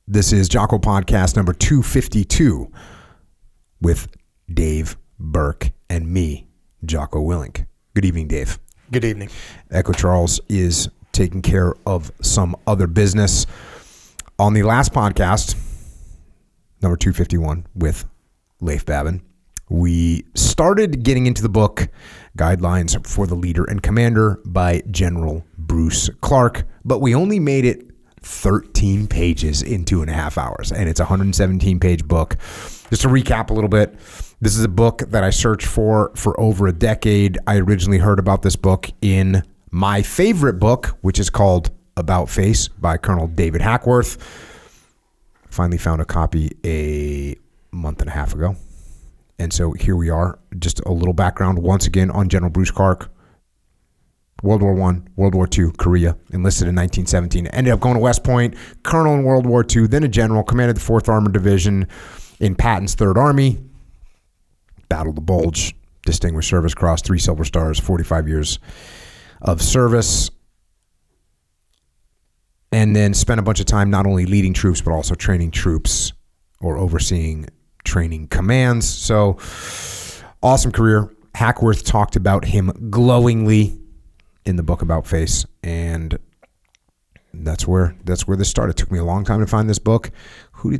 This is Jocko podcast number 252 with Dave Burke and me, Jocko Willink. Good evening, Dave. Good evening. Echo Charles is taking care of some other business. On the last podcast, number 251 with Leif Babin, we started getting into the book Guidelines for the Leader and Commander by General Bruce Clarke, but we only made it 13 pages in 2.5 hours, and it's a 117-page book. Just to recap a little bit, this is a book that I searched for over a decade. I originally heard about this book in my favorite book, which is called About Face by Colonel David Hackworth. Finally found a copy a month and a half ago. And so here we are. Just a little background once again on General Bruce Clarke. World War I, World War II, Korea, enlisted in 1917. Ended up going to West Point, colonel in World War II, then a general, commanded the 4th Armored Division in Patton's 3rd Army. Battled the Bulge, Distinguished Service Cross, 3 Silver Stars, 45 years of service. And then spent a bunch of time not only leading troops, but also training troops or overseeing training commands. So awesome career. Hackworth talked about him glowingly in the book About Face, and that's where this started. It took me a long time to find this book.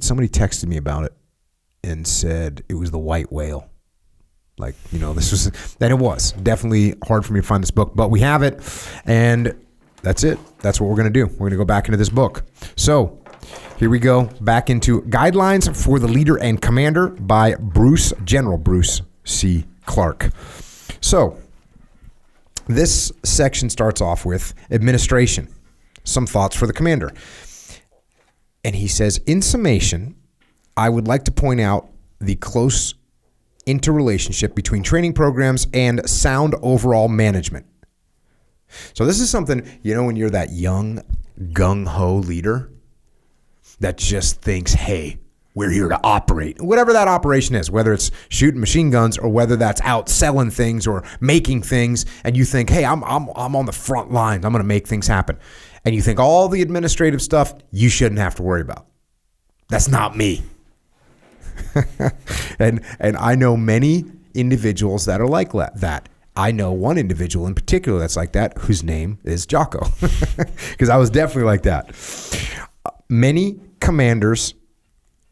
Somebody texted me about it and said it was the white whale. Like, this was, and it was definitely hard for me to find this book, but we have it, and that's it. That's what we're going to do. We're going to go back into this book. So here we go, back into Guidelines for the Leader and Commander by General Bruce C. Clarke. So this section starts off with administration, some thoughts for the commander. And he says, in summation, I would like to point out the close interrelationship between training programs and sound overall management. So this is something, when you're that young, gung-ho leader that just thinks, hey, we're here to operate, whatever that operation is, whether it's shooting machine guns or whether that's out selling things or making things, and you think, hey, I'm on the front lines, I'm going to make things happen. And you think all the administrative stuff you shouldn't have to worry about. That's not me. and I know many individuals that are like that. I know one individual in particular that's like that, whose name is Jocko, because I was definitely like that. Many commanders,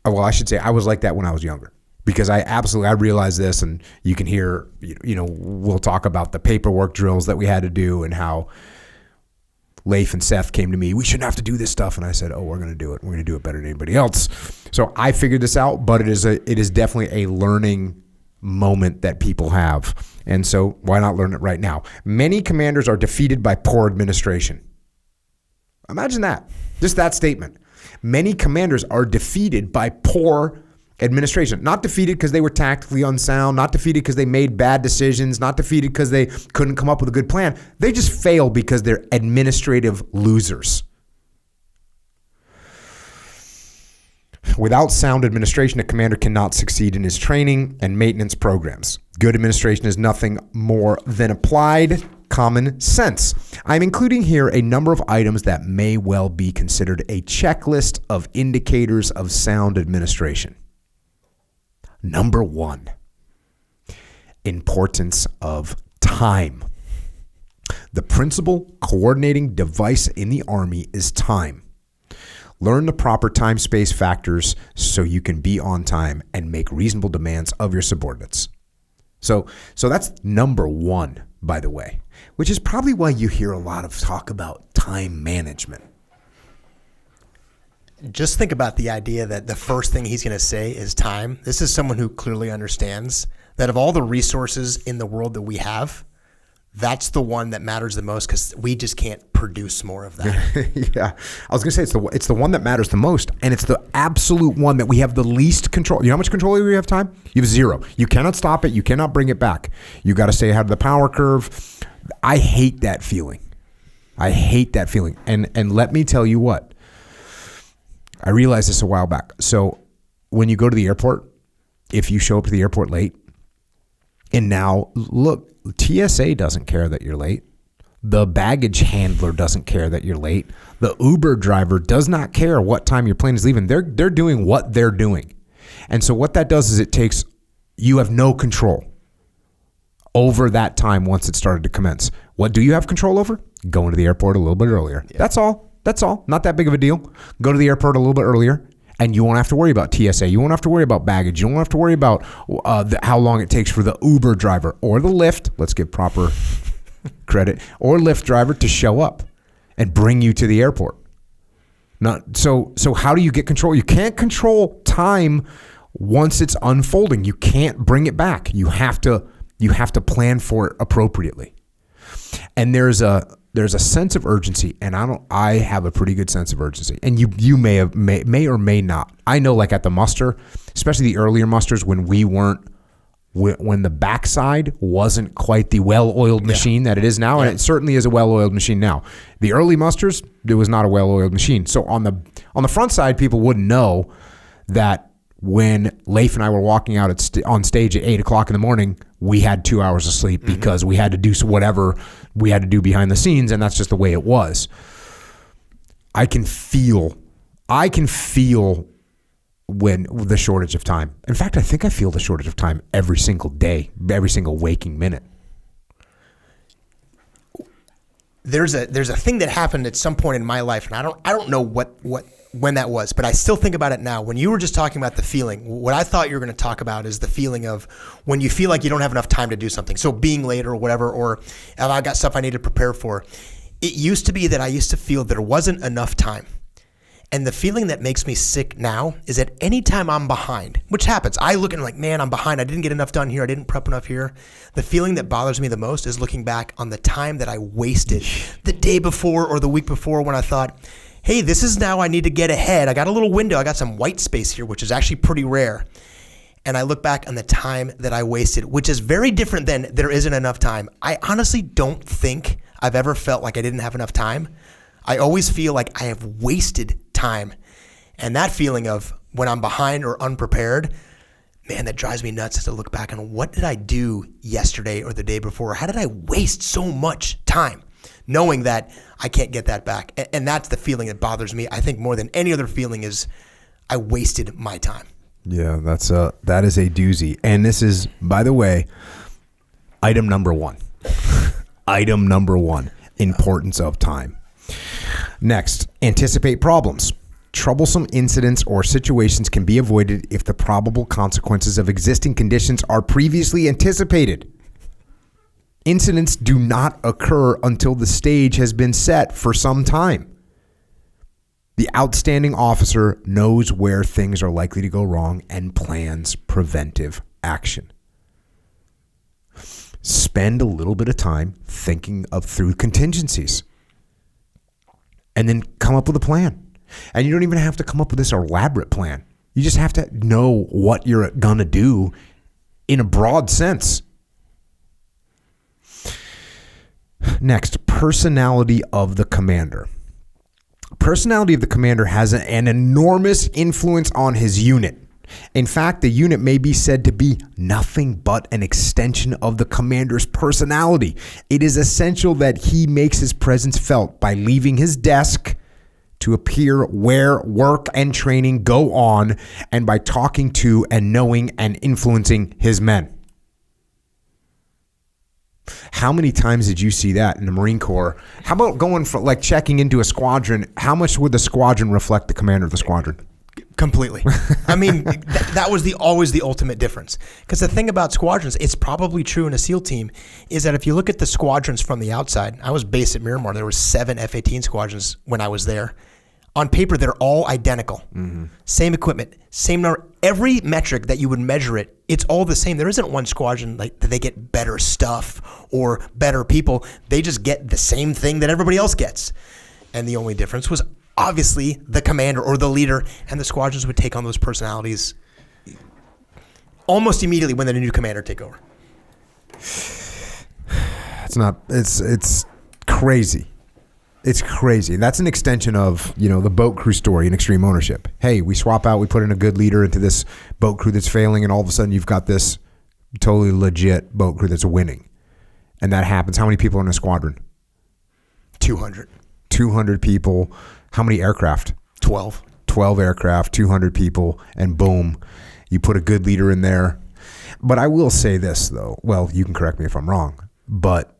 well, I should say I was like that when I was younger, because I realized this, and you can hear, we'll talk about the paperwork drills that we had to do and how Leif and Seth came to me, we shouldn't have to do this stuff. And I said, we're going to do it. We're going to do it better than anybody else. So I figured this out, but it is definitely a learning moment that people have. And so why not learn it right now? Many commanders are defeated by poor administration. Imagine that. Just that statement. Many commanders are defeated by poor administration. Not defeated because they were tactically unsound, not defeated because they made bad decisions, not defeated because they couldn't come up with a good plan. They just fail because they're administrative losers. Without sound administration, a commander cannot succeed in his training and maintenance programs. Good administration is nothing more than applied common sense. I'm including here a number of items that may well be considered a checklist of indicators of sound administration. Number 1, importance of time. The principal coordinating device in the Army is time. Learn the proper time-space factors so you can be on time and make reasonable demands of your subordinates. So that's number 1, by the way, which is probably why you hear a lot of talk about time management. Just think about the idea that the first thing he's going to say is time. This is someone who clearly understands that of all the resources in the world that we have, that's the one that matters the most because we just can't produce more of that. Yeah. I was going to say it's the one that matters the most, and it's the absolute one that we have the least control. You know how much control you have time? You have 0. You cannot stop it. You cannot bring it back. You got to stay ahead of the power curve. I hate that feeling. And let me tell you what. I realized this a while back. So when you go to the airport, if you show up to the airport late, and now look, TSA doesn't care that you're late. The baggage handler doesn't care that you're late. The Uber driver does not care what time your plane is leaving. They're doing what they're doing. And so what that does is you have no control over that time once it started to commence. What do you have control over? Going to the airport a little bit earlier. Yeah. That's all. Not that big of a deal. Go to the airport a little bit earlier, and you won't have to worry about TSA. You won't have to worry about baggage. You won't have to worry about how long it takes for the Uber driver or the Lyft, let's give proper credit, or Lyft driver to show up and bring you to the airport. So how do you get control? You can't control time once it's unfolding. You can't bring it back. You have to plan for it appropriately. And there's a sense of urgency, and I have a pretty good sense of urgency. And you may or may not. I know, like at the muster, especially the earlier musters when when the backside wasn't quite the well-oiled machine that it is now, and it certainly is a well-oiled machine now. The early musters, it was not a well-oiled machine. So on the front side, people wouldn't know that when Leif and I were walking out on stage at 8 o'clock in the morning, we had 2 hours of sleep because we had to do whatever we had to do behind the scenes, and that's just the way it was. I can feel when the shortage of time. In fact, I think I feel the shortage of time every single day, every single waking minute. There's a thing that happened at some point in my life, and I don't know when that was, but I still think about it now. When you were just talking about the feeling, what I thought you were going to talk about is the feeling of when you feel like you don't have enough time to do something. So being late or whatever, or if I got stuff I need to prepare for. It used to be that I used to feel there wasn't enough time. And the feeling that makes me sick now is that anytime I'm behind, which happens, I look and like, man, I'm behind. I didn't get enough done here. I didn't prep enough here. The feeling that bothers me the most is looking back on the time that I wasted the day before or the week before when I thought, hey, this is now I need to get ahead. I got a little window. I got some white space here, which is actually pretty rare. And I look back on the time that I wasted, which is very different than there isn't enough time. I honestly don't think I've ever felt like I didn't have enough time. I always feel like I have wasted time. And that feeling of when I'm behind or unprepared, man, that drives me nuts to look back on what did I do yesterday or the day before? How did I waste so much time knowing that I can't get that back? And that's the feeling that bothers me. I think more than any other feeling is I wasted my time. Yeah, that is a doozy. And this is, by the way, item number one. Item number one, importance of time. Next, anticipate problems. Troublesome incidents or situations can be avoided if the probable consequences of existing conditions are previously anticipated. Incidents do not occur until the stage has been set for some time. The outstanding officer knows where things are likely to go wrong and plans preventive action. Spend a little bit of time thinking through contingencies. And then come up with a plan. And you don't even have to come up with this elaborate plan. You just have to know what you're going to do in a broad sense. Next, personality of the commander. Personality of the commander has an enormous influence on his unit. In fact, the unit may be said to be nothing but an extension of the commander's personality. It is essential that he makes his presence felt by leaving his desk to appear where work and training go on, and by talking to and knowing and influencing his men. How many times did you see that in the Marine Corps? How about going for like checking into a squadron? How much would the squadron reflect the commander of the squadron? Completely. I mean, that was always the ultimate difference. Because the thing about squadrons, it's probably true in a SEAL team, is that if you look at the squadrons from the outside, I was based at Miramar. There were 7 F-18 squadrons when I was there. On paper, they're all identical. Mm-hmm. Same equipment, same number. Every metric that you would measure it, it's all the same. There isn't one squadron like that they get better stuff or better people. They just get the same thing that everybody else gets. And the only difference was obviously the commander or the leader, and the squadrons would take on those personalities almost immediately when the new commander take over. It's crazy. It's crazy. That's an extension of, the boat crew story in Extreme Ownership. Hey, we swap out, we put in a good leader into this boat crew that's failing, and all of a sudden you've got this totally legit boat crew that's winning. And that happens. How many people are in a squadron? 200. 200 people. How many aircraft? 12. 12 aircraft, 200 people, and boom, you put a good leader in there. But I will say this, though. Well, you can correct me if I'm wrong, but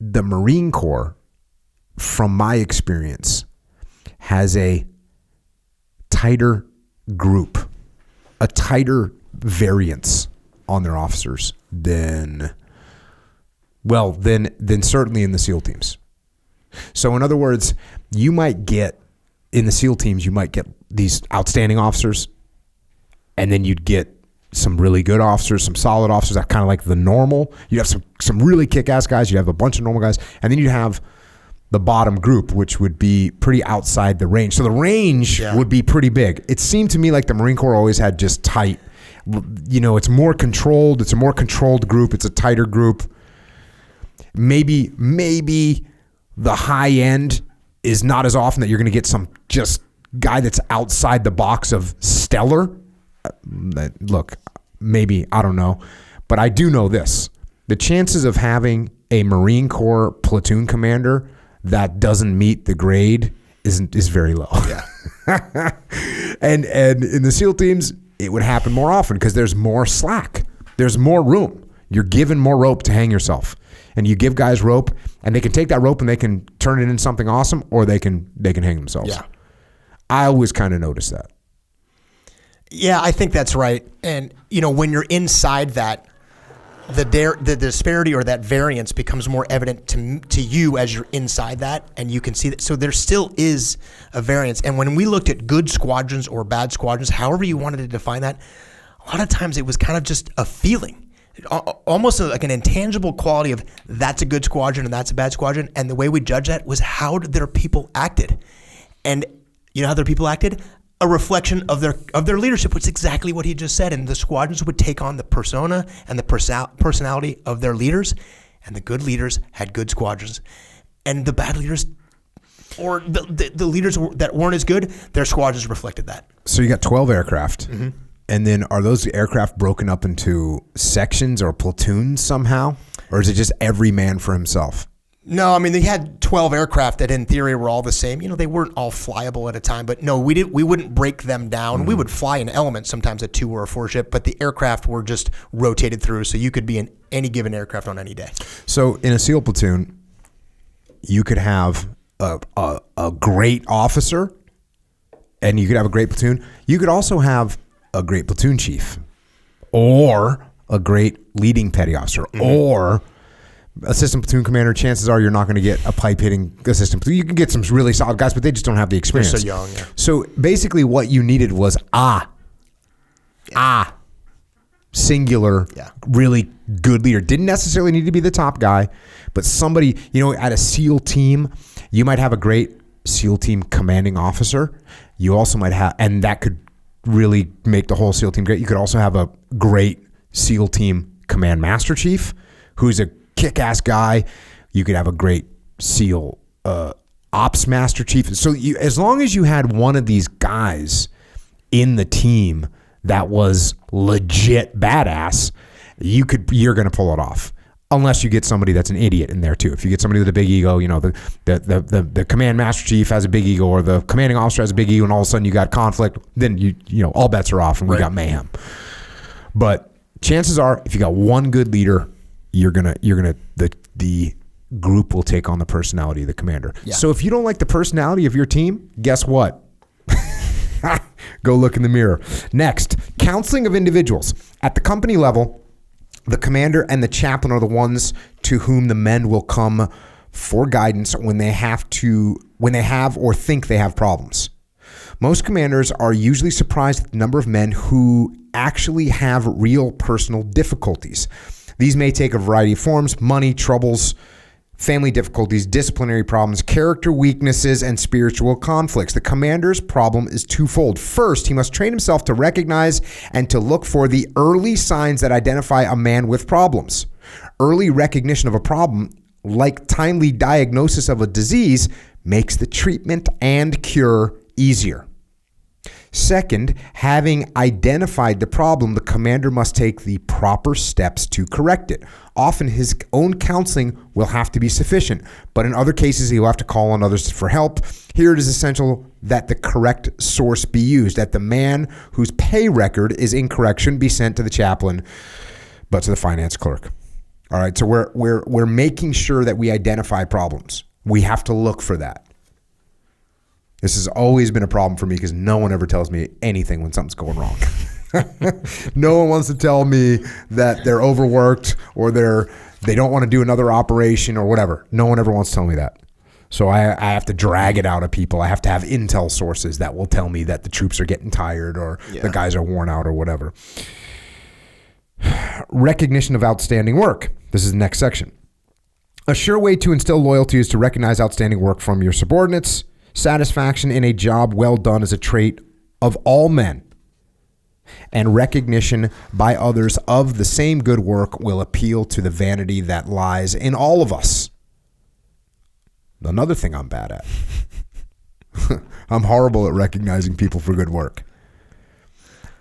the Marine Corps, from my experience, has a tighter group, a tighter variance on their officers than certainly in the SEAL teams. So in other words, you might get in the SEAL teams, you might get these outstanding officers, and then you'd get some really good officers, some solid officers, that kind of like the normal. You have some really kick-ass guys. You have a bunch of normal guys, and then you have the bottom group, which would be pretty outside the range. So the range would be pretty big. It seemed to me like the Marine Corps always had just tight. It's more controlled. It's a more controlled group. It's a tighter group. Maybe the high end is not as often that you're going to get some just guy that's outside the box of stellar. Look, maybe, I don't know. But I do know this. The chances of having a Marine Corps platoon commander that doesn't meet the grade is very low. Yeah. and in the SEAL teams, it would happen more often because there's more slack. There's more room. You're given more rope to hang yourself. And you give guys rope, and they can take that rope and they can turn it into something awesome, or they can hang themselves. Yeah. I always kind of notice that. Yeah, I think that's right. And, when you're inside that, the disparity or that variance becomes more evident to you as you're inside that, and you can see that. So there still is a variance. And when we looked at good squadrons or bad squadrons, however you wanted to define that, a lot of times it was kind of just a feeling. Almost like an intangible quality of that's a good squadron and that's a bad squadron. And the way we judge that was how their people acted. And you know how their people acted? A reflection of their leadership, which is exactly what he just said. And the squadrons would take on the persona and the personality of their leaders. And the good leaders had good squadrons. And the bad leaders, or the leaders that weren't as good, their squadrons reflected that. So you got 12 aircraft. Mm-hmm. And then are those aircraft broken up into sections or platoons somehow? Or is it just every man for himself? No, I mean, they had 12 aircraft that in theory were all the same. They weren't all flyable at a time. But no, we wouldn't break them down. Mm-hmm. We would fly in elements, sometimes a 2 or a 4 ship. But the aircraft were just rotated through. So you could be in any given aircraft on any day. So in a SEAL platoon, you could have a great officer and you could have a great platoon. You could also have a great platoon chief or a great leading petty officer, mm-hmm. or assistant platoon commander. Chances are you're not going to get a pipe hitting assistant platoon. You can get some really solid guys, but they just don't have the experience. They're so young. Yeah. So basically what you needed was singular, really good leader. Didn't necessarily need to be the top guy, but somebody, at a SEAL team, you might have a great SEAL team commanding officer. You also might have, and that could really make the whole SEAL team great. You could also have a great SEAL team command master chief who's a kick-ass guy. You could have a great SEAL ops master chief. So as long as you had one of these guys in the team that was legit badass, you're going to pull it off. Unless you get somebody that's an idiot in there too. If you get somebody with a big ego, the command master chief has a big ego, or the commanding officer has a big ego, and all of a sudden you got conflict, then you all bets are off, and we got mayhem. But chances are, if you got one good leader, the group will take on the personality of the commander. Yeah. So if you don't like the personality of your team, guess what? Go look in the mirror. Next, counseling of individuals at the company level. The commander and the chaplain are the ones to whom the men will come for guidance when they have or think they have problems. Most commanders are usually surprised at the number of men who actually have real personal difficulties. These may take a variety of forms: money, troubles, family difficulties, disciplinary problems, character weaknesses, and spiritual conflicts. The commander's problem is twofold. First, he must train himself to recognize and to look for the early signs that identify a man with problems. Early recognition of a problem, like timely diagnosis of a disease, makes the treatment and cure easier. Second, having identified the problem, the commander must take the proper steps to correct it. Often his own counseling will have to be sufficient, but in other cases he will have to call on others for help. Here it is essential that the correct source be used, that the man whose pay record is incorrect shouldn't be sent to the chaplain, but to the finance clerk. All right, so we're making sure that we identify problems. We have to look for that. This has always been a problem for me because no one ever tells me anything when something's going wrong. No one wants to tell me that they're overworked or they don't want to do another operation or whatever. No one ever wants to tell me that. So I have to drag it out of people. I have to have intel sources that will tell me that the troops are getting tired or the guys are worn out or whatever. Recognition of outstanding work. This is the next section. A sure way to instill loyalty is to recognize outstanding work from your subordinates. Satisfaction in a job well done is a trait of all men, and recognition by others of the same good work will appeal to the vanity that lies in all of us. Another thing I'm bad at. I'm horrible at recognizing people for good work.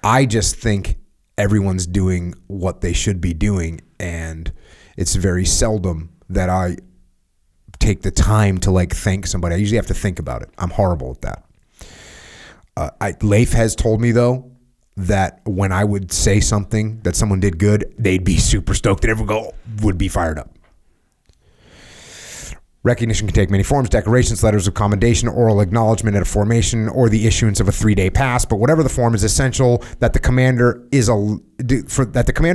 I just think everyone's doing what they should be doing, and it's very seldom that I take the time to thank somebody. I usually have to think about it. I'm horrible at that. Leif has told me though that when I would say something that someone did good, they'd be super stoked and everyone would be fired up. Recognition can take many forms: decorations, letters of commendation, oral acknowledgement at a formation, or the issuance of a 3-day pass. But whatever the form, is essential that the commander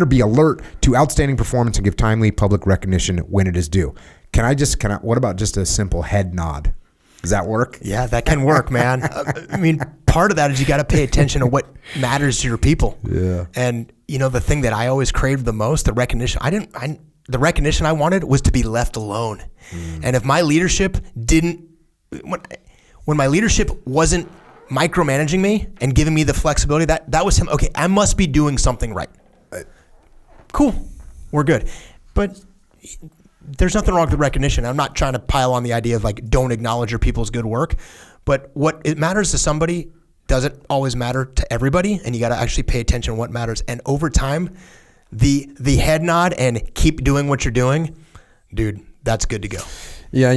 be alert to outstanding performance and give timely public recognition when it is due. What about just a simple head nod? Does that work? Yeah, that can work, man. I mean, part of that is you got to pay attention to what matters to your people. Yeah. And the thing that I always craved the most, the recognition. The recognition I wanted was to be left alone. And if my leadership when my leadership wasn't micromanaging me and giving me the flexibility, that was him. Okay, I must be doing something right. Cool, we're good. But there's nothing wrong with the recognition. I'm not trying to pile on the idea of don't acknowledge your people's good work, but what it matters to somebody doesn't always matter to everybody, and you got to actually pay attention to what matters. And over time, the head nod and keep doing what you're doing, dude, that's good to go. Yeah,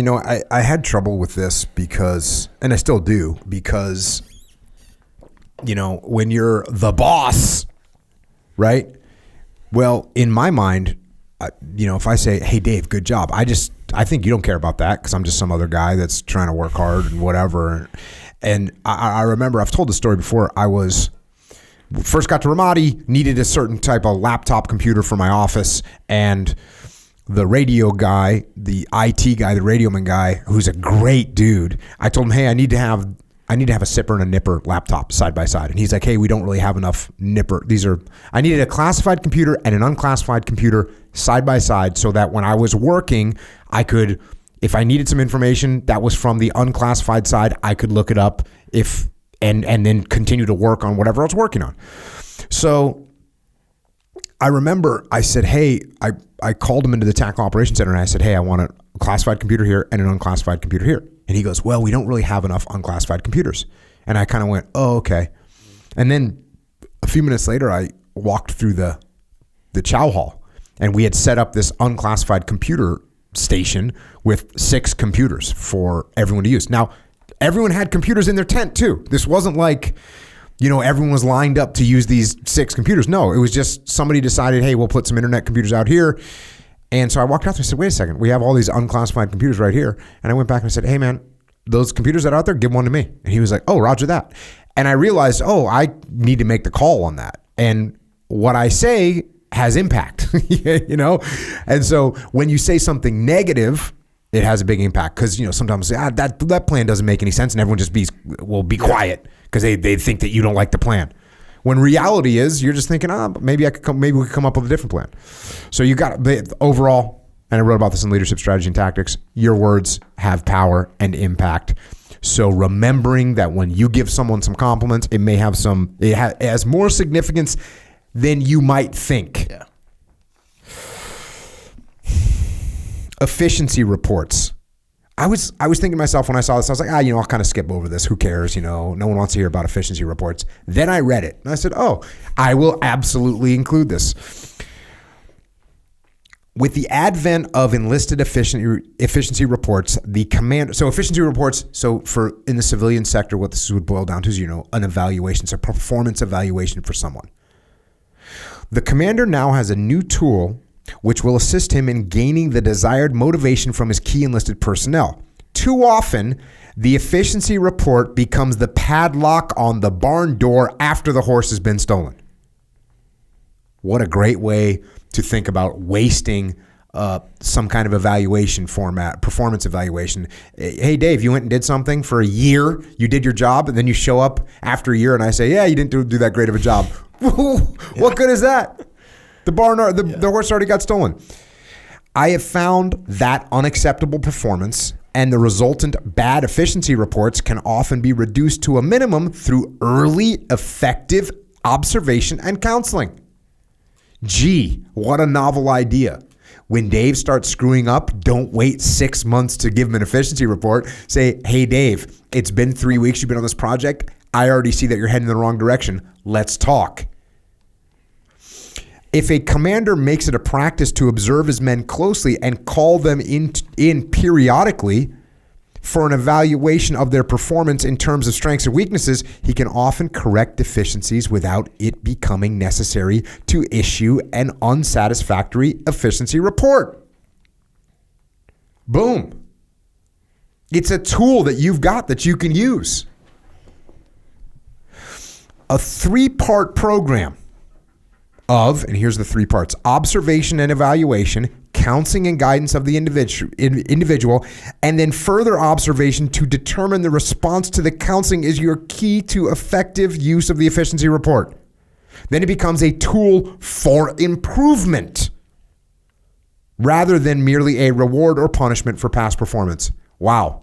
I had trouble with this because, and I still do, because, when you're the boss, right? Well, in my mind, if I say, hey, Dave, good job, I think you don't care about that because I'm just some other guy that's trying to work hard and whatever. And I remember, I've told the story before, first got to Ramadi, needed a certain type of laptop computer for my office, and the radio guy, the IT guy, the radioman guy, who's a great dude, I told him, hey, I need to have a sipper and a nipper laptop side by side. And he's like, hey, we don't really have enough nipper. I needed a classified computer and an unclassified computer side by side so that when I was working, I could, if I needed some information that was from the unclassified side, I could look it up and then continue to work on whatever I was working on. So I remember I said, hey, I called him into the Tactical Operations Center and I said, hey, I want a classified computer here and an unclassified computer here. And he goes, well, we don't really have enough unclassified computers. And I kind of went, oh, okay. And then a few minutes later, I walked through the chow hall and we had set up this unclassified computer station with 6 computers for everyone to use. Now, everyone had computers in their tent too. This wasn't like, everyone was lined up to use these 6 computers. No, it was just somebody decided, hey, we'll put some internet computers out here. And so I walked out there and said, wait a second, we have all these unclassified computers right here. And I went back and I said, hey man, those computers that are out there, give one to me. And he was like, oh, roger that. And I realized, I need to make the call on that. And what I say has impact, And so when you say something negative, it has a big impact because, sometimes that plan doesn't make any sense and everyone just be quiet because they think that you don't like the plan. When reality is, you're just thinking, maybe we could come up with a different plan. So you got overall, and I wrote about this in Leadership Strategy and Tactics, your words have power and impact. So remembering that when you give someone some compliments, it has more significance than you might think. Yeah. Efficiency reports. I was thinking to myself when I saw this, I was like, I'll kind of skip over this. Who cares? No one wants to hear about efficiency reports. Then I read it and I said, I will absolutely include this. With the advent of enlisted efficiency reports, efficiency reports, for in the civilian sector, what this would boil down to is, an evaluation, it's a performance evaluation for someone. The commander now has a new tool which will assist him in gaining the desired motivation from his key enlisted personnel. Too often, the efficiency report becomes the padlock on the barn door after the horse has been stolen. What a great way to think about wasting some kind of evaluation format, performance evaluation. Hey, Dave, you went and did something for a year. You did your job, and then you show up after a year, and I say, you didn't do that great of a job. What good is that? The horse already got stolen. I have found that unacceptable performance and the resultant bad efficiency reports can often be reduced to a minimum through early, effective observation and counseling. Gee, what a novel idea. When Dave starts screwing up, don't wait 6 months to give him an efficiency report. Say, hey, Dave, it's been 3 weeks you've been on this project. I already see that you're heading in the wrong direction. Let's talk. If a commander makes it a practice to observe his men closely and call them in periodically for an evaluation of their performance in terms of strengths and weaknesses, he can often correct deficiencies without it becoming necessary to issue an unsatisfactory efficiency report. Boom. It's a tool that you've got that you can use. A 3-part program and here's the 3 parts: observation and evaluation, counseling and guidance of the individual, and then further observation to determine the response to the counseling is your key to effective use of the efficiency report. Then it becomes a tool for improvement rather than merely a reward or punishment for past performance. Wow.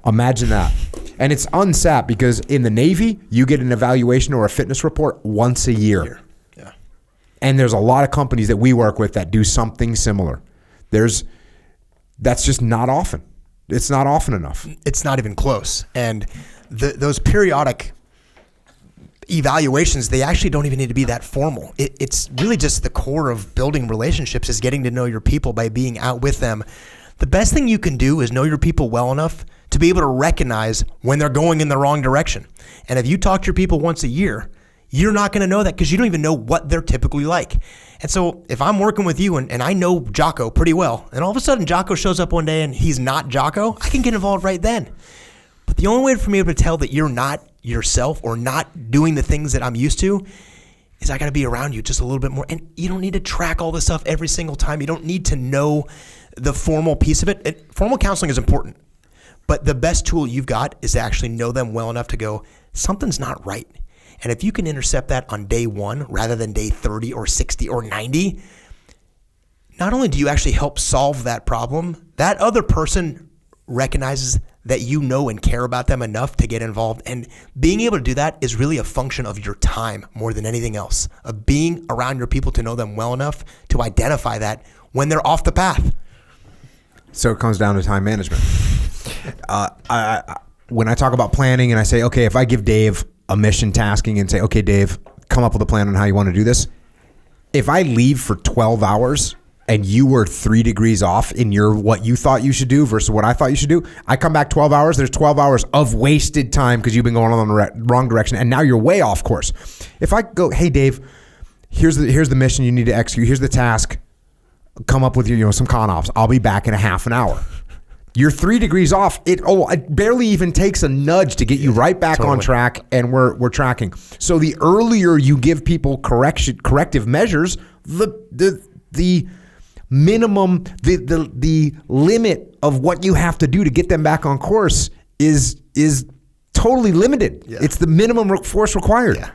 Imagine that. And it's unsat because in the Navy, you get an evaluation or a fitness report once a year. Yeah. And there's a lot of companies that we work with that do something similar. That's just not often. It's not often enough. It's not even close. And those periodic evaluations, they actually don't even need to be that formal. It's really just the core of building relationships is getting to know your people by being out with them. The best thing you can do is know your people well enough to be able to recognize when they're going in the wrong direction. And if you talk to your people once a year, you're not going to know that because you don't even know what they're typically like. And so if I'm working with you and I know Jocko pretty well, and all of a sudden Jocko shows up one day and he's not Jocko, I can get involved right then. But the only way for me to tell that you're not yourself or not doing the things that I'm used to is I got to be around you just a little bit more. And you don't need to track all this stuff every single time. You don't need to know the formal piece of it. Formal counseling is important, but the best tool you've got is to actually know them well enough to go, something's not right. And if you can intercept that on day 1 rather than day 30 or 60 or 90, not only do you actually help solve that problem, that other person recognizes that you know and care about them enough to get involved. And being able to do that is really a function of your time more than anything else, of being around your people to know them well enough to identify that when they're off the path. So it comes down to time management. When I talk about planning and I say, okay, if I give Dave a mission tasking and say, okay, Dave, come up with a plan on how you want to do this. If I leave for 12 hours and you were 3 degrees off in what you thought you should do versus what I thought you should do, I come back 12 hours, there's 12 hours of wasted time because you've been going on the wrong direction and now you're way off course. If I go, hey, Dave, here's the mission you need to execute, here's the task, come up with some con-ops, I'll be back in a half an hour. You're 3 degrees off. It barely even takes a nudge to get you right back on track, and we're tracking. So the earlier you give people corrective measures, the minimum, the limit of what you have to do to get them back on course is totally limited. Yeah. It's the minimum force required. Yeah.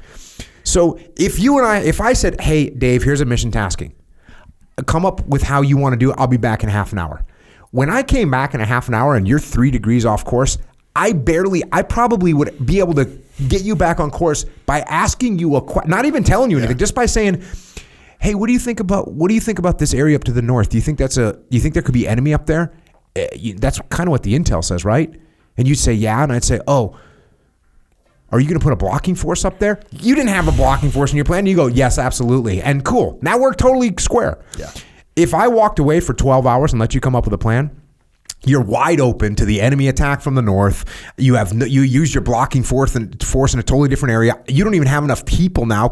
So if I said, hey, Dave, here's a mission tasking, come up with how you want to do it. I'll be back in half an hour. When I came back in a half an hour and you're 3 degrees off course, I probably would be able to get you back on course by asking you not even telling you anything, just by saying, hey, what do you think about this area up to the north? Do you think there could be enemy up there? That's kind of what the intel says, right? And you'd say, yeah. And I'd say, oh, are you going to put a blocking force up there? You didn't have a blocking force in your plan. And you go, yes, absolutely. And cool. Now we're totally square. Yeah. If I walked away for 12 hours and let you come up with a plan, you're wide open to the enemy attack from the north. You use your blocking force in a totally different area. You don't even have enough people now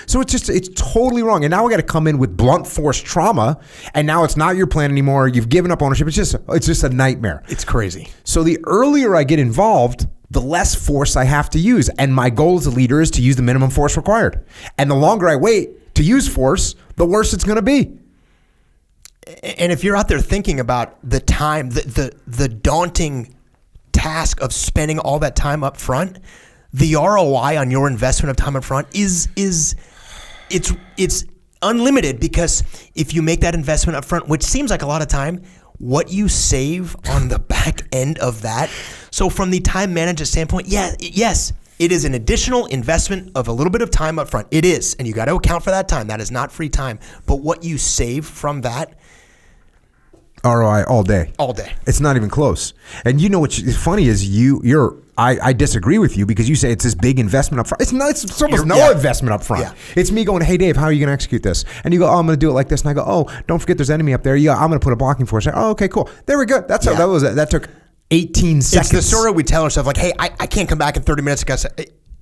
so it's totally wrong. And now we got to come in with blunt force trauma, and now it's not your plan anymore. You've given up ownership. It's just a nightmare. It's crazy. So the earlier I get involved, the less force I have to use. And my goal as a leader is to use the minimum force required. And the longer I wait to use force, the worse it's going to be. And if you're out there thinking about the time, the daunting task of spending all that time up front, the ROI on your investment of time up front is unlimited, because if you make that investment up front, which seems like a lot of time, what you save on the back end of that. So from the time manager standpoint, yes, it is an additional investment of a little bit of time up front. It is, and you got to account for that time. That is not free time. But what you save from that, ROI all day. All day. It's not even close. And you know what's funny is I disagree with you, because you say it's this big investment up front. It's almost no investment up front. Yeah. It's me going, hey Dave, how are you going to execute this? And you go, oh, I'm going to do it like this. And I go, oh, don't forget there's enemy up there. Yeah, I'm going to put a blocking force there. Oh, okay, cool. There we go. That's how that was. That took 18 seconds. It's the story we tell ourselves, like, hey, I can't come back in 30 minutes because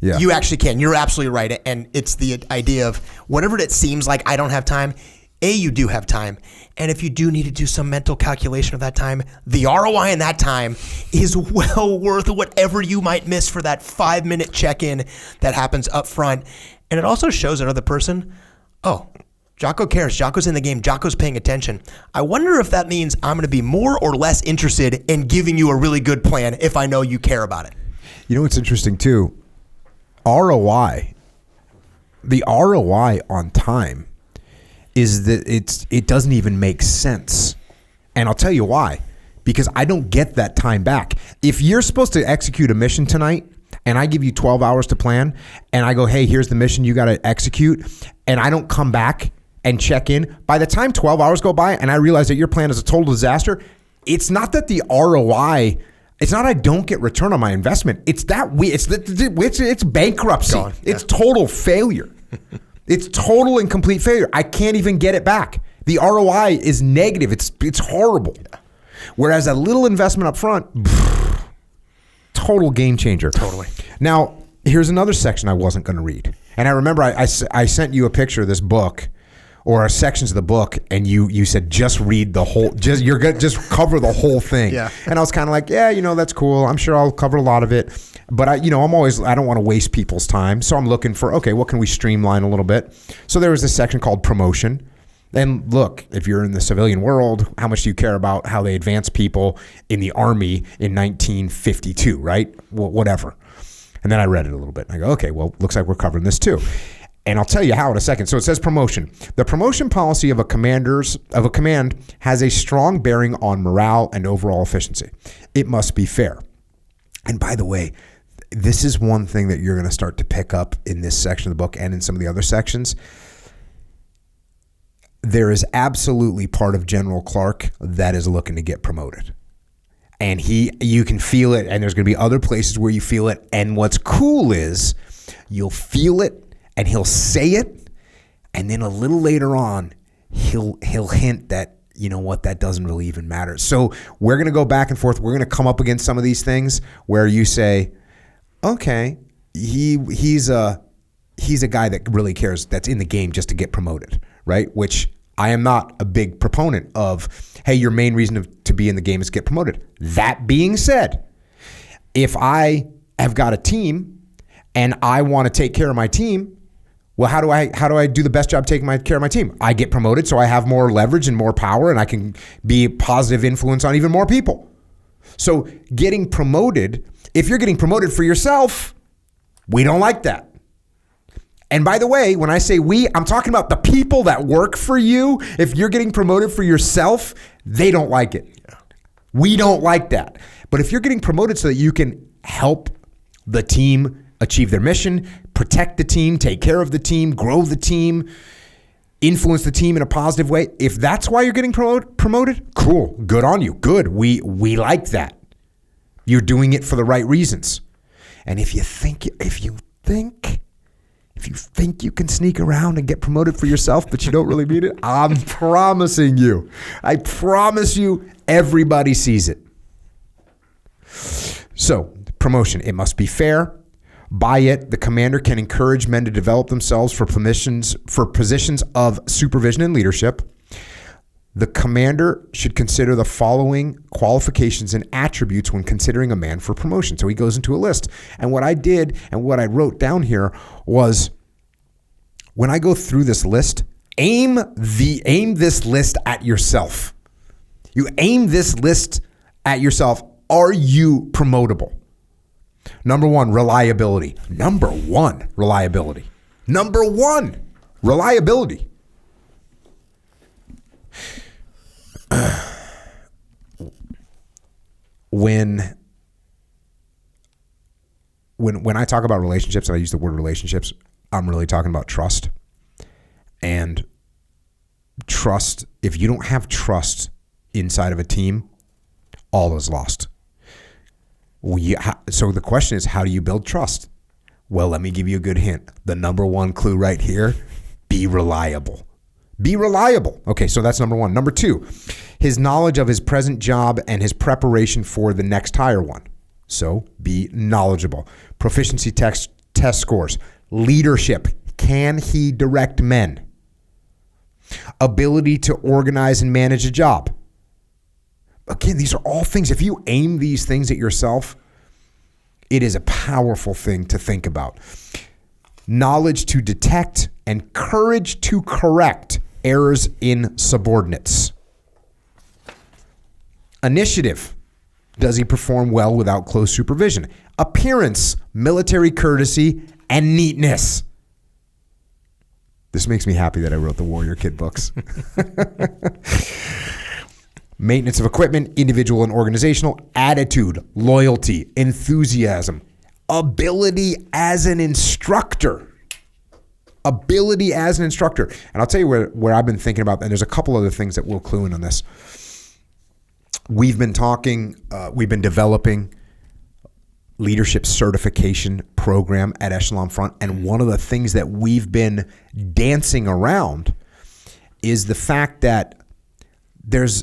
you actually can. You're absolutely right. And it's the idea of whatever it seems like I don't have time, you do have time. And if you do need to do some mental calculation of that time, the ROI in that time is well worth whatever you might miss for that 5-minute check-in that happens up front. And it also shows that other person, oh, Jocko cares. Jocko's in the game. Jocko's paying attention. I wonder if that means I'm going to be more or less interested in giving you a really good plan if I know you care about it. You know what's interesting too? ROI. The ROI on time is that it doesn't even make sense. And I'll tell you why. Because I don't get that time back. If you're supposed to execute a mission tonight and I give you 12 hours to plan and I go, hey, here's the mission you got to execute, and I don't come back and check in, by the time 12 hours go by and I realize that your plan is a total disaster, it's not that the ROI, it's not I don't get return on my investment. It's that it's bankruptcy. Gone. Yeah. It's total failure. It's total and complete failure. I can't even get it back. The ROI is negative. It's horrible. Yeah. Whereas a little investment up front, total game changer. Totally. Now, here's another section I wasn't going to read. And I remember I sent you a picture of this book, or sections of the book, and you said just read the whole, just cover the whole thing. Yeah. And I was kind of like, yeah, that's cool. I'm sure I'll cover a lot of it. But I don't want to waste people's time. So I'm looking for, okay, what can we streamline a little bit? So there was this section called promotion. And look, if you're in the civilian world, how much do you care about how they advance people in the Army in 1952, right? Well, whatever. And then I read it a little bit. I go, okay, well, looks like we're covering this too. And I'll tell you how in a second. So it says promotion. The promotion policy of a command has a strong bearing on morale and overall efficiency. It must be fair. And by the way, this is one thing that you're going to start to pick up in this section of the book and in some of the other sections. There is absolutely part of General Clarke that is looking to get promoted. And you can feel it, and there's going to be other places where you feel it. And what's cool is you'll feel it, and he'll say it, and then a little later on, he'll hint that, you know what, that doesn't really even matter. So we're going to go back and forth. We're going to come up against some of these things where you say, okay, he's a guy that really cares, that's in the game just to get promoted, right? Which I am not a big proponent of, hey, your main reason to be in the game is get promoted. That being said, if I have got a team and I want to take care of my team, well, how do I do the best job taking care of my team? I get promoted so I have more leverage and more power, and I can be a positive influence on even more people. So getting promoted, if you're getting promoted for yourself, we don't like that. And by the way, when I say we, I'm talking about the people that work for you. If you're getting promoted for yourself, they don't like it. Yeah. We don't like that. But if you're getting promoted so that you can help the team achieve their mission, protect the team, take care of the team, grow the team, influence the team in a positive way. If that's why you're getting promoted, cool, good on you. Good. We like that. You're doing it for the right reasons. And if you think you can sneak around and get promoted for yourself, but you don't really mean it, I'm promising you. I promise you, everybody sees it. So, promotion, it must be fair. By it, the commander can encourage men to develop themselves for positions of supervision and leadership. The commander should consider the following qualifications and attributes when considering a man for promotion. So he goes into a list. And what I did and what I wrote down here was, when I go through this list, aim this list at yourself. You aim this list at yourself. Are you promotable? Number one, reliability. When I talk about relationships, and I use the word relationships, I'm really talking about trust. And trust, if you don't have trust inside of a team, all is lost. So the question is, how do you build trust? Well, let me give you a good hint. The number one clue right here, be reliable. Be reliable. Okay, so that's number one. Number two, his knowledge of his present job and his preparation for the next higher one. So be knowledgeable. Proficiency test scores. Leadership. Can he direct men? Ability to organize and manage a job. Again, these are all things. If you aim these things at yourself, it is a powerful thing to think about. Knowledge to detect and courage to correct errors in subordinates. Initiative. Does he perform well without close supervision? Appearance, military courtesy, and neatness. This makes me happy that I wrote the Warrior Kid books. Maintenance of equipment, individual and organizational, attitude, loyalty, enthusiasm, ability as an instructor. And I'll tell you where I've been thinking about, and there's a couple other things that will clue in on this. We've been developing leadership certification program at Echelon Front, and one of the things that we've been dancing around is the fact that there's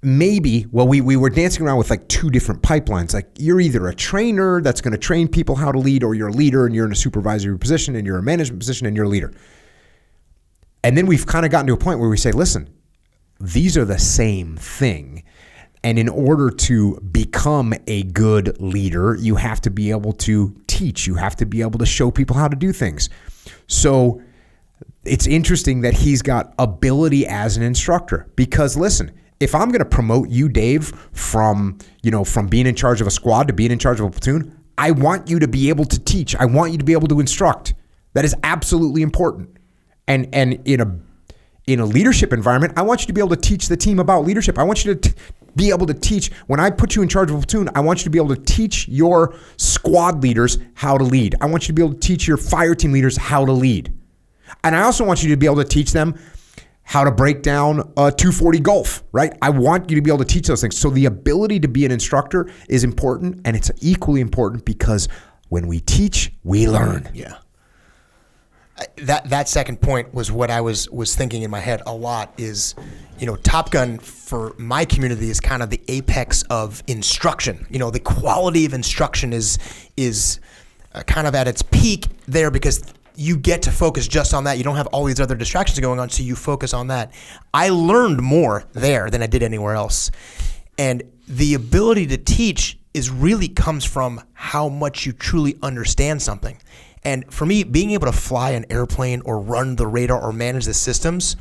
maybe, we were dancing around with like two different pipelines. Like, you're either a trainer that's going to train people how to lead, or you're a leader and you're in a supervisory position and you're a management position and you're a leader. And then we've kind of gotten to a point where we say, listen, these are the same thing. And in order to become a good leader, you have to be able to teach. You have to be able to show people how to do things. So it's interesting that he's got ability as an instructor, because listen, if I'm going to promote you, Dave, from being in charge of a squad to being in charge of a platoon, I want you to be able to teach. I want you to be able to instruct. That is absolutely important. And in a leadership environment, I want you to be able to teach the team about leadership. I want you to be able to teach. When I put you in charge of a platoon, I want you to be able to teach your squad leaders how to lead. I want you to be able to teach your fire team leaders how to lead. And I also want you to be able to teach them how to break down a 240 Golf, right? I want you to be able to teach those things. So the ability to be an instructor is important, and it's equally important because when we teach, we learn. Yeah. That second point was what I was thinking in my head a lot is, Top Gun for my community is kind of the apex of instruction. The quality of instruction is kind of at its peak there because you get to focus just on that. You don't have all these other distractions going on, so you focus on that. I learned more there than I did anywhere else. And the ability to teach really comes from how much you truly understand something. And for me, being able to fly an airplane or run the radar or manage the systems,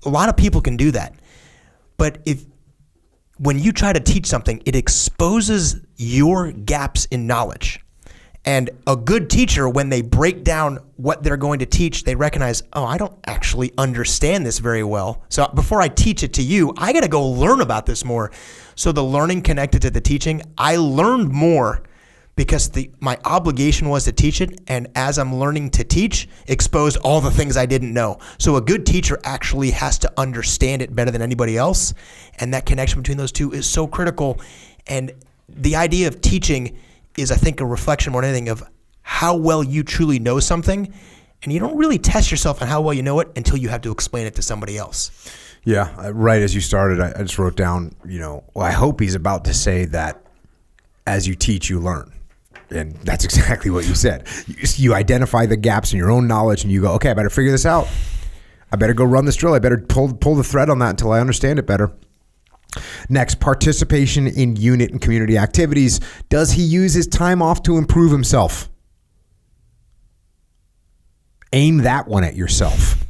a lot of people can do that. But when you try to teach something, it exposes your gaps in knowledge. And a good teacher, when they break down what they're going to teach, they recognize, I don't actually understand this very well. So before I teach it to you, I got to go learn about this more. So the learning connected to the teaching, I learned more because my obligation was to teach it, and as I'm learning to teach, expose all the things I didn't know. So a good teacher actually has to understand it better than anybody else, and that connection between those two is so critical. And the idea of teaching is, I think, a reflection more than anything of how well you truly know something, and you don't really test yourself on how well you know it until you have to explain it to somebody else. Yeah, right as you started, I just wrote down, I hope he's about to say that as you teach, you learn. And that's exactly what you said. You identify the gaps in your own knowledge and you go, okay, I better figure this out. I better go run this drill. I better pull the thread on that until I understand it better. Next, participation in unit and community activities. Does he use his time off to improve himself? Aim that one at yourself.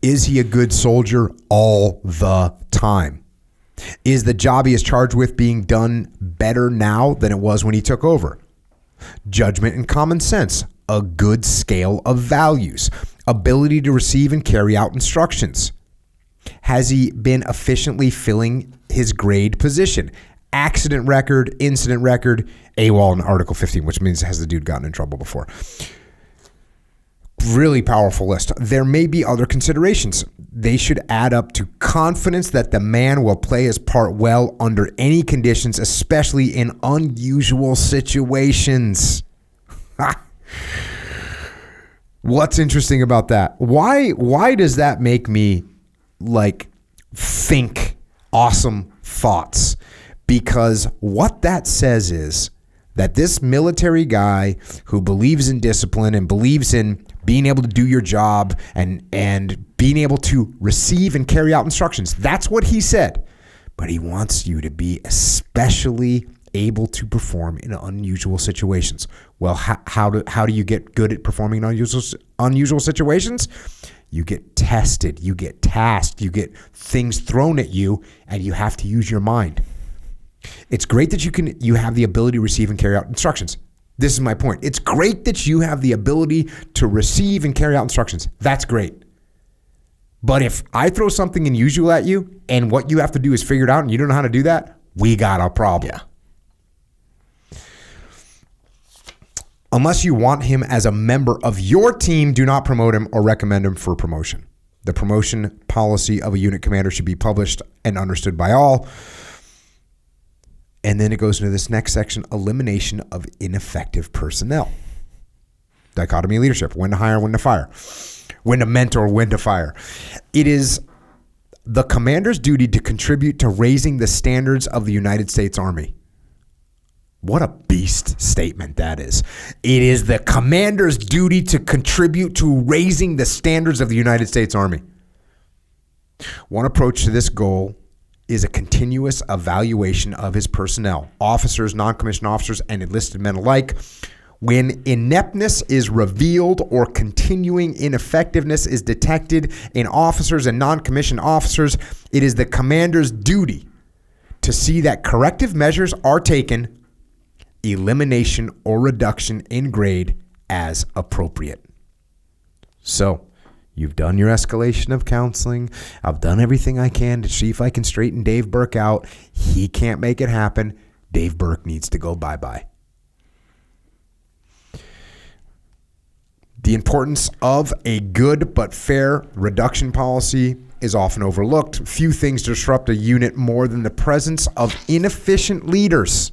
Is he a good soldier all the time? Is the job he is charged with being done better now than it was when he took over? Judgment and common sense, a good scale of values, ability to receive and carry out instructions. Has he been efficiently filling his grade position? Accident record, incident record, AWOL and Article 15, which means has the dude gotten in trouble before? Really powerful list. There may be other considerations. They should add up to confidence that the man will play his part well under any conditions, especially in unusual situations. What's interesting about that? Why does that make me think awesome thoughts? Because what that says is that this military guy who believes in discipline and believes in being able to do your job and being able to receive and carry out instructions. That's what he said. But he wants you to be especially able to perform in unusual situations. Well, how do you get good at performing in unusual situations? You get tested, you get tasked, you get things thrown at you, and you have to use your mind. It's great that you have the ability to receive and carry out instructions. This is my point. It's great that you have the ability to receive and carry out instructions. That's great. But if I throw something unusual at you and what you have to do is figure it out and you don't know how to do that, we got a problem. Yeah. Unless you want him as a member of your team, do not promote him or recommend him for promotion. The promotion policy of a unit commander should be published and understood by all. And then it goes into this next section, elimination of ineffective personnel. Dichotomy of leadership, when to hire, when to fire, when to mentor, when to fire. It is the commander's duty to contribute to raising the standards of the United States Army. What a beast statement that is. It is the commander's duty to contribute to raising the standards of the United States Army. One approach to this goal is a continuous evaluation of his personnel, officers, non-commissioned officers, and enlisted men alike. When ineptness is revealed or continuing ineffectiveness is detected in officers and non-commissioned officers, it is the commander's duty to see that corrective measures are taken, elimination or reduction in grade as appropriate. So, you've done your escalation of counseling. I've done everything I can to see if I can straighten Dave Burke out. He can't make it happen. Dave Burke needs to go bye-bye. The importance of a good but fair reduction policy is often overlooked. Few things disrupt a unit more than the presence of inefficient leaders.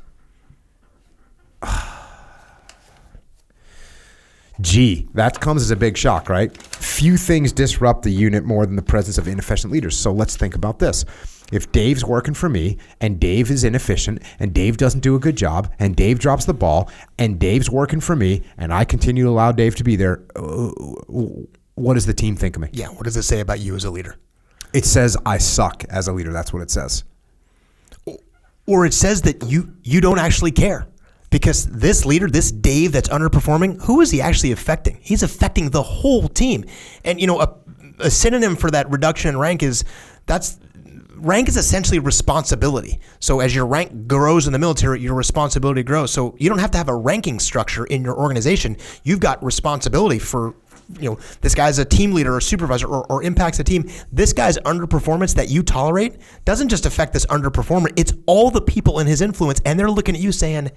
Gee, that comes as a big shock, right? Few things disrupt the unit more than the presence of inefficient leaders. So let's think about this. If Dave's working for me and Dave is inefficient and Dave doesn't do a good job and Dave drops the ball and Dave's working for me and I continue to allow Dave to be there, what does the team think of me? Yeah, what does it say about you as a leader? It says I suck as a leader. That's what it says. Or it says that you don't actually care. Because this leader, this Dave that's underperforming, who is he actually affecting? He's affecting the whole team. And, a synonym for that reduction in rank is rank is essentially responsibility. So as your rank grows in the military, your responsibility grows. So you don't have to have a ranking structure in your organization. You've got responsibility for, this guy's a team leader or supervisor or impacts the team. This guy's underperformance that you tolerate doesn't just affect this underperformer. It's all the people in his influence. And they're looking at you saying,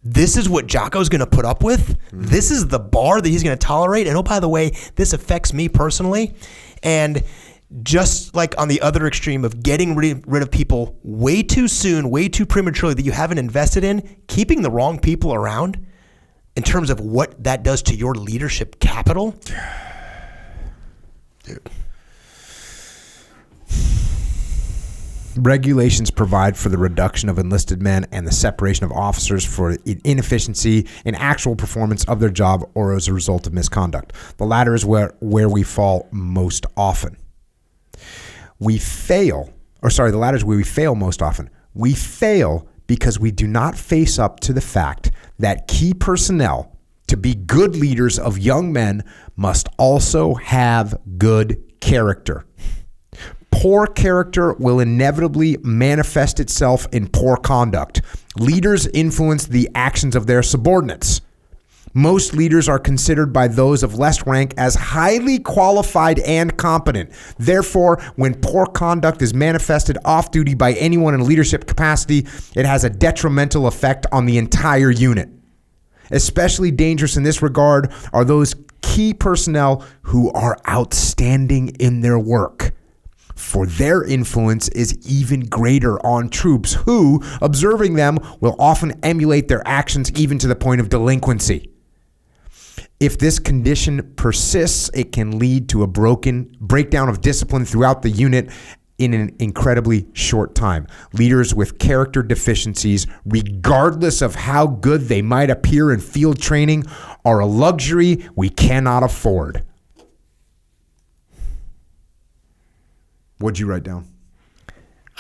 this is what Jocko's going to put up with. This is the bar that he's going to tolerate. And oh, by the way, this affects me personally. And just like on the other extreme of getting rid of people way too soon, way too prematurely that you haven't invested in, keeping the wrong people around in terms of what that does to your leadership capital. Dude. Regulations provide for the reduction of enlisted men and the separation of officers for inefficiency in actual performance of their job or as a result of misconduct. The latter is where we fall most often. The latter is where we fail most often. We fail because we do not face up to the fact that key personnel, to be good leaders of young men, must also have good character. Poor character will inevitably manifest itself in poor conduct. Leaders influence the actions of their subordinates. Most leaders are considered by those of less rank as highly qualified and competent. Therefore, when poor conduct is manifested off-duty by anyone in leadership capacity, it has a detrimental effect on the entire unit. Especially dangerous in this regard are those key personnel who are outstanding in their work, for their influence is even greater on troops who, observing them, will often emulate their actions even to the point of delinquency. If this condition persists, it can lead to a breakdown of discipline throughout the unit in an incredibly short time. Leaders with character deficiencies, regardless of how good they might appear in field training, are a luxury we cannot afford. What'd you write down?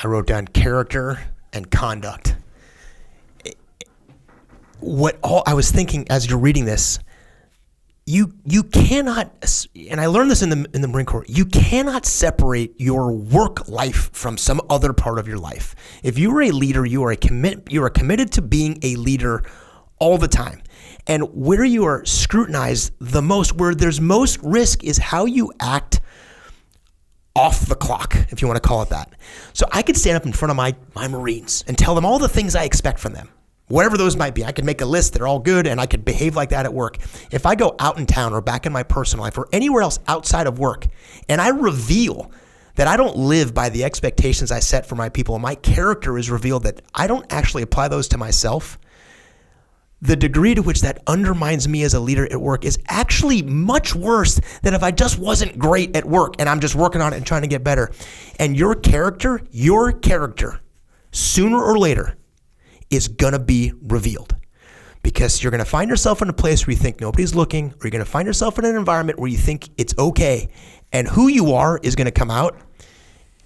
I wrote down character and conduct. I was thinking as you're reading this, you cannot, and I learned this in the Marine Corps, you cannot separate your work life from some other part of your life. If you are a leader, you are committed to being a leader all the time. And where you are scrutinized the most, where there's most risk, is how you act off the clock, if you want to call it that. So I could stand up in front of my Marines and tell them all the things I expect from them, whatever those might be. I could make a list, they're all good, and I could behave like that at work. If I go out in town or back in my personal life or anywhere else outside of work, and I reveal that I don't live by the expectations I set for my people, and my character is revealed that I don't actually apply those to myself, the degree to which that undermines me as a leader at work is actually much worse than if I just wasn't great at work and I'm just working on it and trying to get better. And your character, sooner or later, is gonna be revealed, because you're gonna find yourself in a place where you think nobody's looking, or you're gonna find yourself in an environment where you think it's okay, and who you are is gonna come out.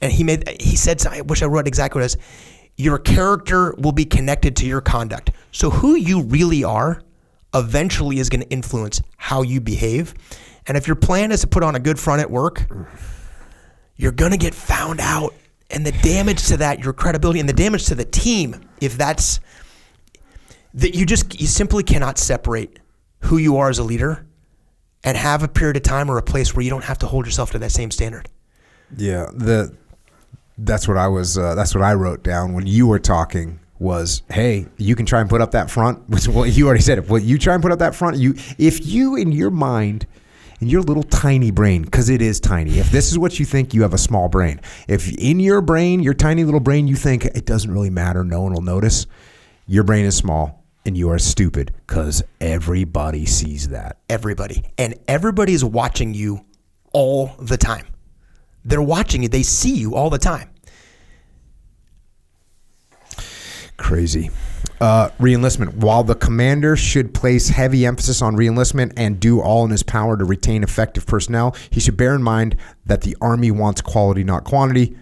And he said, I wish I wrote exactly what it is. Your character will be connected to your conduct. So who you really are eventually is going to influence how you behave. And if your plan is to put on a good front at work, you're going to get found out. And the damage to that, your credibility, and the damage to the team, if that's that, you simply cannot separate who you are as a leader and have a period of time or a place where you don't have to hold yourself to that same standard. Yeah, that's what I wrote down when you were talking was, hey, you can try and put up that front, which, well, you already said it. Well, you try and put up that front. If you in your mind, in your little tiny brain, because it is tiny, if this is what you think, you have a small brain. If in your brain, your tiny little brain, you think it doesn't really matter, no one will notice, your brain is small and you are stupid, because everybody sees that. Everybody. And everybody is watching you all the time. They're watching you. They see you all the time. Crazy. Reenlistment. While the commander should place heavy emphasis on reenlistment and do all in his power to retain effective personnel, he should bear in mind that the Army wants quality, not quantity.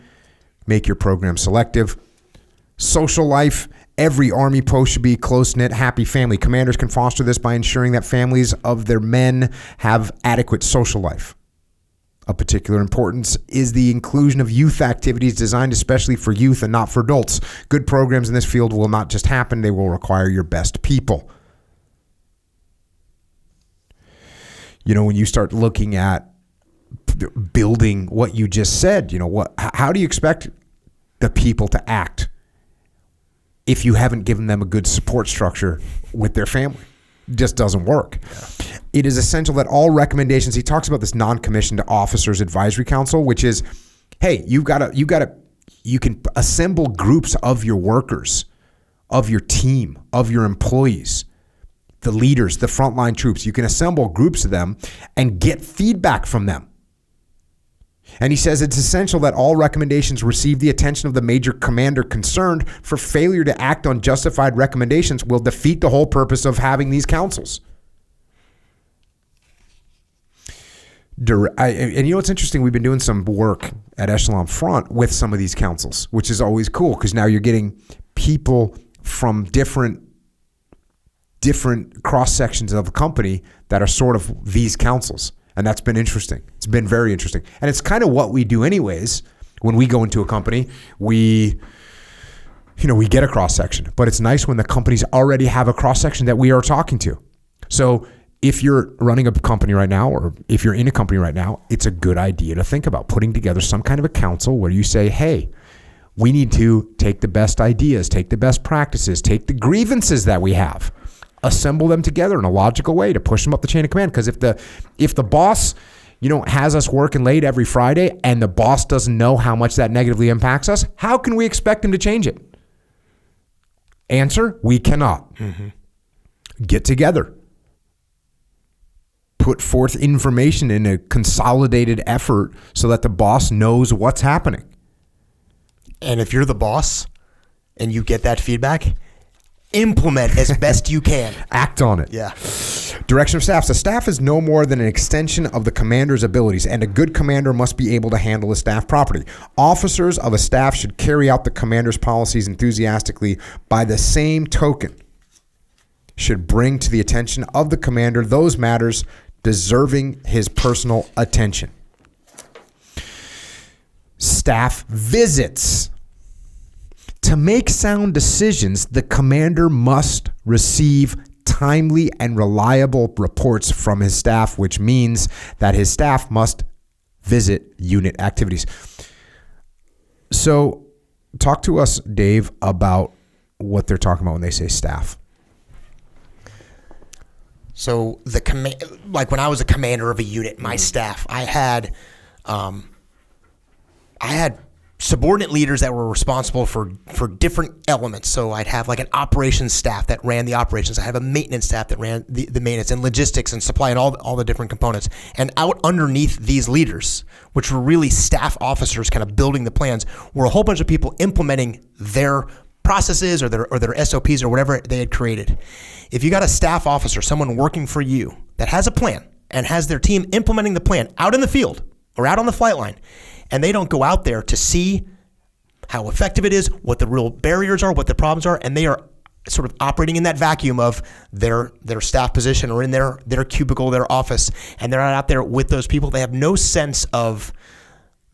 Make your program selective. Social life. Every Army post should be a close-knit, happy family. Commanders can foster this by ensuring that families of their men have adequate social life. Of particular importance is the inclusion of youth activities designed especially for youth and not for adults. Good programs in this field will not just happen, they will require your best people. You know, when you start looking at building what you just said, how do you expect the people to act if you haven't given them a good support structure with their family. It just doesn't work. Yeah. It is essential that all recommendations, he talks about this non-commissioned officers advisory council, which is, hey, you can assemble groups of your workers, of your team, of your employees, the leaders, the frontline troops. You can assemble groups of them and get feedback from them. And he says it's essential that all recommendations receive the attention of the major commander concerned, for failure to act on justified recommendations will defeat the whole purpose of having these councils. And you know what's interesting? We've been doing some work at Echelon Front with some of these councils, which is always cool because now you're getting people from different cross sections of the company that are sort of these councils. And that's been interesting. It's been very interesting. And it's kind of what we do anyways. When we go into a company, we get a cross section, but it's nice when the companies already have a cross section that we are talking to. So if you're running a company right now, or if you're in a company right now, it's a good idea to think about putting together some kind of a council where you say, hey, we need to take the best ideas, take the best practices, take the grievances that we have, assemble them together in a logical way to push them up the chain of command. Because if the boss, has us working late every Friday and the boss doesn't know how much that negatively impacts us, how can we expect him to change it? Answer, we cannot. Mm-hmm. Get together. Put forth information in a consolidated effort so that the boss knows what's happening. And if you're the boss and you get that feedback, implement as best you can. Act on it. Yeah. Direction of staff. The staff is no more than an extension of the commander's abilities, and a good commander must be able to handle the staff properly. Officers of a staff should carry out the commander's policies enthusiastically. By the same token, should bring to the attention of the commander those matters deserving his personal attention. Staff visits. To make sound decisions, the commander must receive timely and reliable reports from his staff, which means that his staff must visit unit activities. So talk to us, Dave, about what they're talking about when they say staff. So like when I was a commander of a unit, my staff, I had subordinate leaders that were responsible for different elements. So I'd have like an operations staff that ran the operations. I have a maintenance staff that ran the maintenance, and logistics and supply and all the different components. And out underneath these leaders, which were really staff officers kind of building the plans, were a whole bunch of people implementing their processes or their SOPs or whatever they had created. If you got a staff officer, someone working for you that has a plan and has their team implementing the plan out in the field or out on the flight line, and they don't go out there to see how effective it is, what the real barriers are, what the problems are, and they are sort of operating in that vacuum of their staff position or in their cubicle, their office, and they're not out there with those people, they have no sense of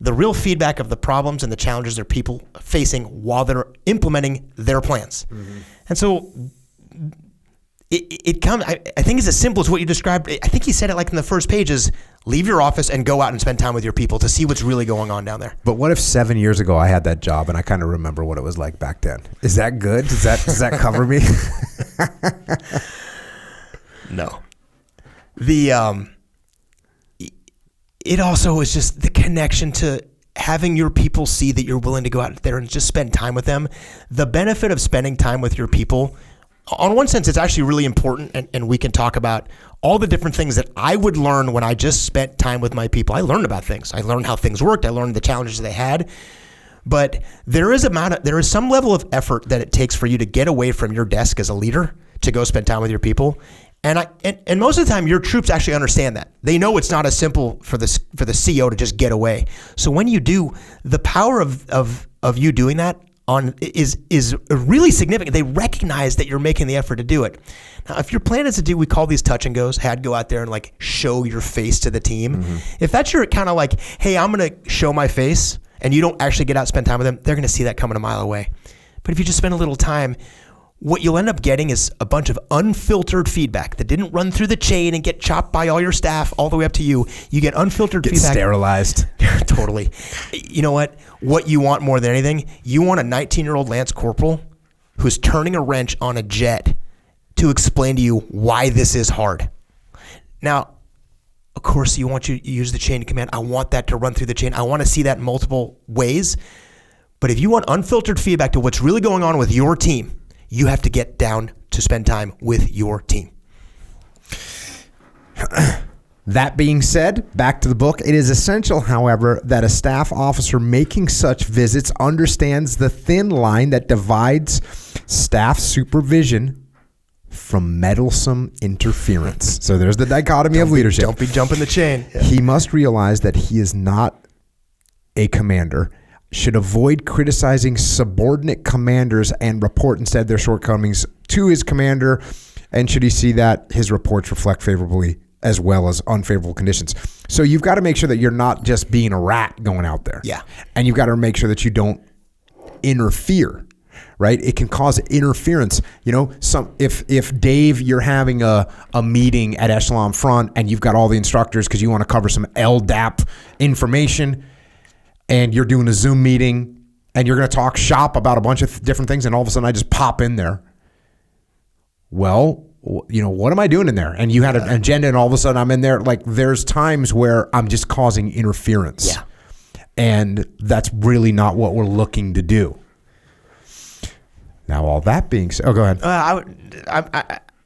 the real feedback of the problems and the challenges their people facing while they're implementing their plans. Mm-hmm. And so it comes, I think it's as simple as what you described. I think he said it like in the first page is leave your office and go out and spend time with your people to see what's really going on down there. But what if 7 years ago I had that job and I kind of remember what it was like back then? Is that good? Does that cover me? No. It also is just the connection to having your people see that you're willing to go out there and just spend time with them. The benefit of spending time with your people, on one sense, it's actually really important, and we can talk about all the different things that I would learn when I just spent time with my people. I learned about things. I learned how things worked. I learned the challenges they had. But there is some level of effort that it takes for you to get away from your desk as a leader to go spend time with your people. And most of the time, your troops actually understand that. They know it's not as simple for the CO to just get away. So when you do, the power of you doing that is really significant. They recognize that you're making the effort to do it. Now, if your plan is to do, we call these touch and goes, had go out there and like show your face to the team. Mm-hmm. If that's your kind of like, hey, I'm going to show my face, and you don't actually get out and spend time with them, they're going to see that coming a mile away. But if you just spend a little time, what you'll end up getting is a bunch of unfiltered feedback that didn't run through the chain and get chopped by all your staff all the way up to you. You get unfiltered feedback. Sterilized. Totally. You know what? What you want more than anything, you want a 19-year-old Lance Corporal who's turning a wrench on a jet to explain to you why this is hard. Now, of course, you use the chain of command. I want that to run through the chain. I want to see that in multiple ways. But if you want unfiltered feedback to what's really going on with your team, you have to get down to spend time with your team. That being said, back to the book, it is essential, however, that a staff officer making such visits understands the thin line that divides staff supervision from meddlesome interference. So there's the dichotomy of leadership. Don't be jumping the chain. Yeah. He must realize that he is not a commander, should avoid criticizing subordinate commanders and report instead their shortcomings to his commander, and should he see that his reports reflect favorably as well as unfavorable conditions. So you've got to make sure that you're not just being a rat going out there. Yeah. And you've got to make sure that you don't interfere. Right? It can cause interference. If Dave, you're having a meeting at Echelon Front and you've got all the instructors because you want to cover some LDAP information, and you're doing a Zoom meeting and you're going to talk shop about a bunch of different things, and all of a sudden I just pop in there. Well, what am I doing in there? And you had an agenda, and all of a sudden I'm in there. Like, there's times where I'm just causing interference. Yeah. And that's really not what we're looking to do. Now, all that being said, go ahead. I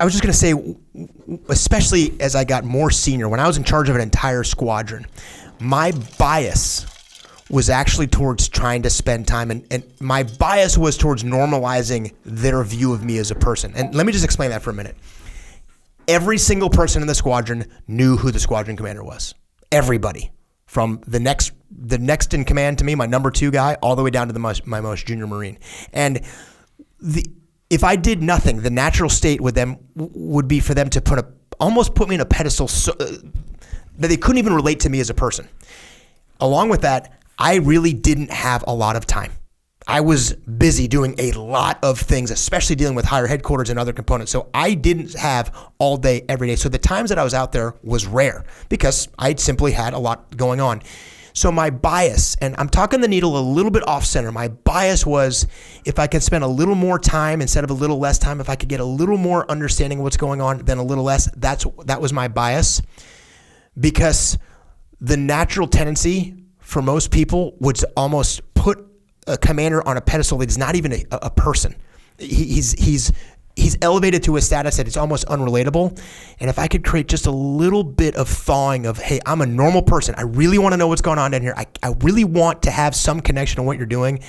was just going to say, especially as I got more senior, when I was in charge of an entire squadron, my bias was actually towards trying to spend time, and my bias was towards normalizing their view of me as a person. And let me just explain that for a minute. Every single person in the squadron knew who the squadron commander was. Everybody. From the next in command to me, my number 2 guy, all the way down to my most junior Marine. And if I did nothing, the natural state would be for them to almost put me in a pedestal that they couldn't even relate to me as a person. Along with that, I really didn't have a lot of time. I was busy doing a lot of things, especially dealing with higher headquarters and other components. So I didn't have all day, every day. So the times that I was out there was rare because I simply had a lot going on. So my bias, and I'm talking the needle a little bit off center, my bias was if I could spend a little more time instead of a little less time, if I could get a little more understanding of what's going on than a little less, that was my bias. Because the natural tendency for most people would almost put a commander on a pedestal that is not even a person. He's elevated to a status that is almost unrelatable. And if I could create just a little bit of thawing of, hey, I'm a normal person. I really want to know what's going on down here. I really want to have some connection to what you're doing.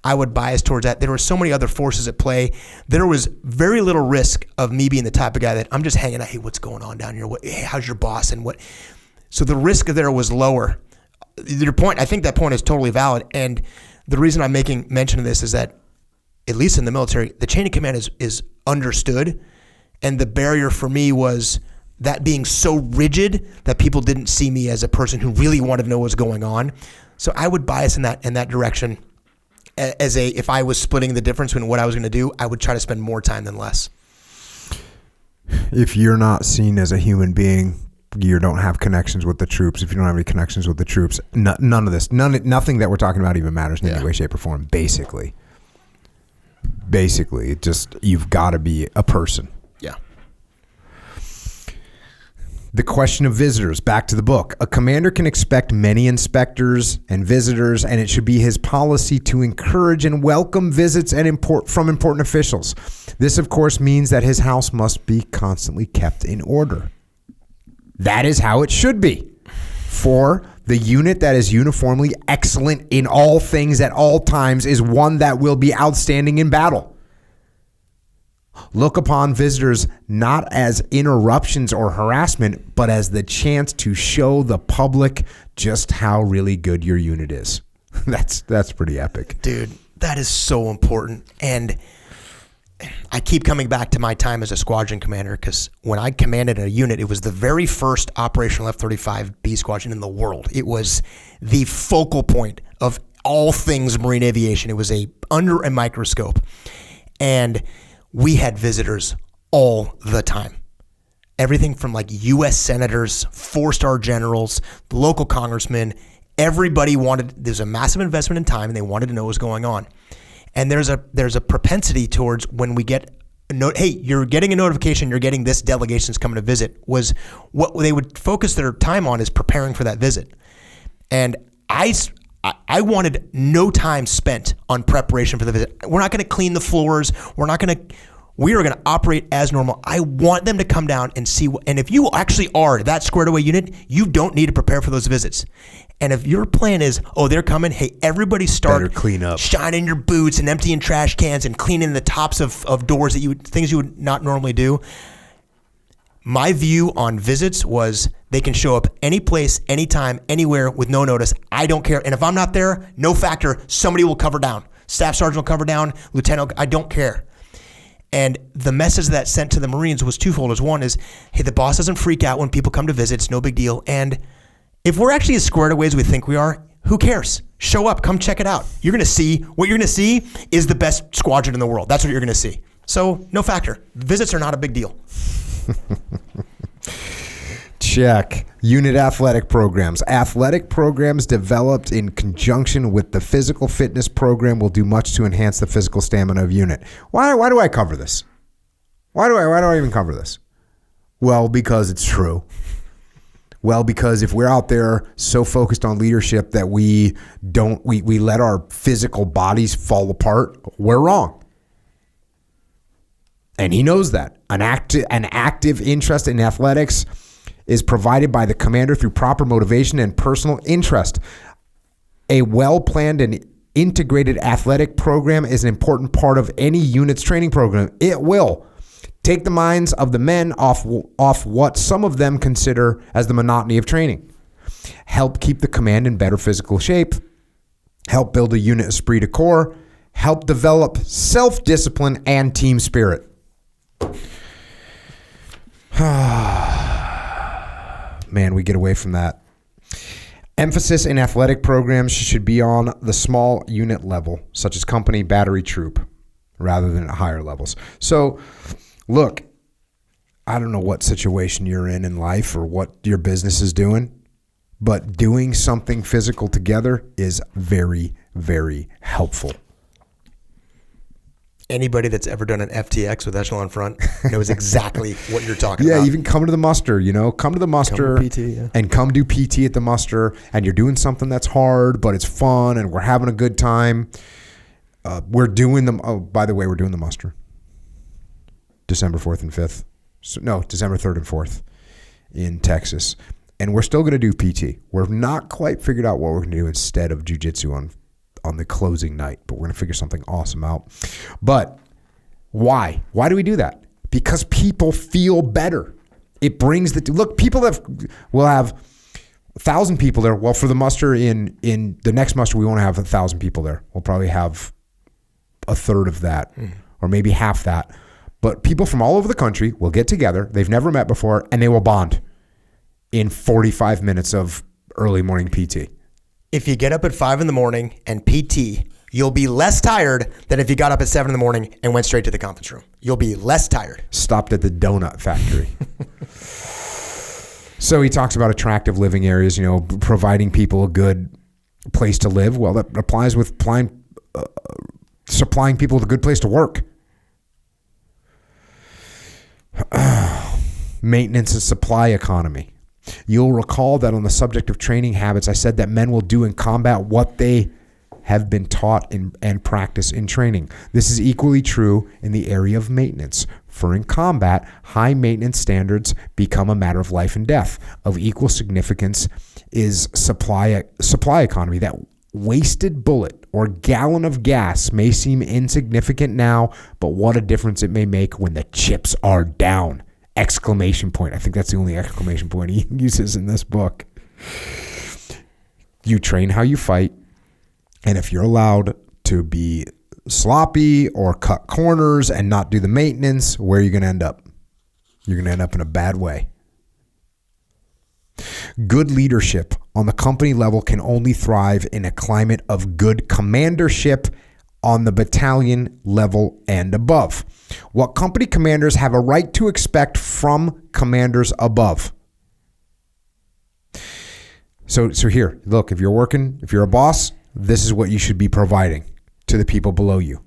I would bias towards that. There were so many other forces at play. There was very little risk of me being the type of guy that I'm just hanging out. Hey, what's going on down here? Hey, how's your boss? And what? So the risk there was lower. Your point, I think that point is totally valid. And the reason I'm making mention of this is that, at least in the military, the chain of command is understood. And the barrier for me was that being so rigid that people didn't see me as a person who really wanted to know what's going on. So I would bias in that direction. If I was splitting the difference between what I was going to do, I would try to spend more time than less. If you're not seen as a human being, you don't have connections with the troops. If you don't have any connections with the troops, none of this, nothing that we're talking about even matters in any way, shape, or form. Basically, it just, you've got to be a person. Yeah. The question of visitors, back to the book. A commander can expect many inspectors and visitors, and it should be his policy to encourage and welcome visits from important officials. This, of course, means that his house must be constantly kept in order. That is how it should be. For the unit that is uniformly excellent in all things at all times is one that will be outstanding in battle. Look upon visitors not as interruptions or harassment, but as the chance to show the public just how really good your unit is. That's pretty epic. Dude, that is so important. And I keep coming back to my time as a squadron commander, because when I commanded a unit, it was the very first operational F-35B squadron in the world. It was the focal point of all things marine aviation. It was under a microscope. And we had visitors all the time. Everything from like U.S. senators, 4-star generals, the local congressmen. Everybody there's a massive investment in time, and they wanted to know what was going on. And there's a propensity towards when we get a note, hey, you're getting a notification, you're getting this delegation's coming to visit, was what they would focus their time on is preparing for that visit. And I wanted no time spent on preparation for the visit. We're not going to clean the floors. We are going to operate as normal. I want them to come down and see. And if you actually are that squared away unit, you don't need to prepare for those visits. And if your plan is, oh, they're coming, hey, everybody start better clean up, shining your boots and emptying trash cans and cleaning the tops of doors things you would not normally do. My view on visits was they can show up any place, anytime, anywhere with no notice. I don't care. And if I'm not there, no factor, somebody will cover down. Staff sergeant will cover down, lieutenant, I don't care. And the message that sent to the Marines was twofold. One is, hey, the boss doesn't freak out when people come to visit. It's no big deal. And if we're actually as squared away as we think we are, who cares? Show up, come check it out. What you're going to see is the best squadron in the world. That's what you're going to see. So no factor. Visits are not a big deal. Check. Unit athletic programs. Athletic programs developed in conjunction with the physical fitness program will do much to enhance the physical stamina of unit. Why do I cover this? Why do I even cover this? Well, because it's true. Well, because if we're out there so focused on leadership that we let our physical bodies fall apart, we're wrong. And he knows that. An active interest in athletics is provided by the commander through proper motivation and personal interest. A well-planned and integrated athletic program is an important part of any unit's training program. It will take the minds of the men off what some of them consider as the monotony of training. Help keep the command in better physical shape. Help build a unit esprit de corps. Help develop self-discipline and team spirit. Man, we get away from that. Emphasis in athletic programs should be on the small unit level, such as company, battery, troop, rather than at higher levels. So, look, I don't know what situation you're in life or what your business is doing, but doing something physical together is very, very helpful. Anybody that's ever done an FTX with Echelon Front knows exactly what you're talking about. Yeah, even come to the muster, come to the muster come to PT, yeah. And come do PT at the muster, and you're doing something that's hard, but it's fun, and we're having a good time. We're doing them. Oh, by the way, we're doing the muster. December 4th and 5th. December 3rd and 4th in Texas. And we're still going to do PT. We're not quite figured out what we're going to do instead of jiu-jitsu on the closing night, but we're going to figure something awesome out. But why? Why do we do that? Because people feel better. It brings look, people will have 1,000 people there. Well, for the muster in the next muster, we won't have 1,000 people there. We'll probably have a third of that or maybe half that. But people from all over the country will get together. They've never met before, and they will bond in 45 minutes of early morning PT. If you get up at 5 in the morning and PT, you'll be less tired than if you got up at 7 in the morning and went straight to the conference room. You'll be less tired. Stopped at the donut factory. So he talks about attractive living areas, providing people a good place to live. Well, that applies with supplying people with a good place to work. Maintenance and supply economy. You'll recall that on the subject of training habits, I said that men will do in combat what they have been taught and practice in training. This is equally true in the area of maintenance. For in combat, high maintenance standards become a matter of life and death. Of equal significance is supply economy. That wasted bullet or gallon of gas may seem insignificant now, but what a difference it may make when the chips are down. Exclamation point. I think that's the only exclamation point he uses in this book. You train how you fight, and if you're allowed to be sloppy or cut corners and not do the maintenance, where are you going to end up? You're going to end up in a bad way. Good leadership on the company level can only thrive in a climate of good commandership on the battalion level and above. What company commanders have a right to expect from commanders above. So here, look, if you're a boss, this is what you should be providing to the people below you.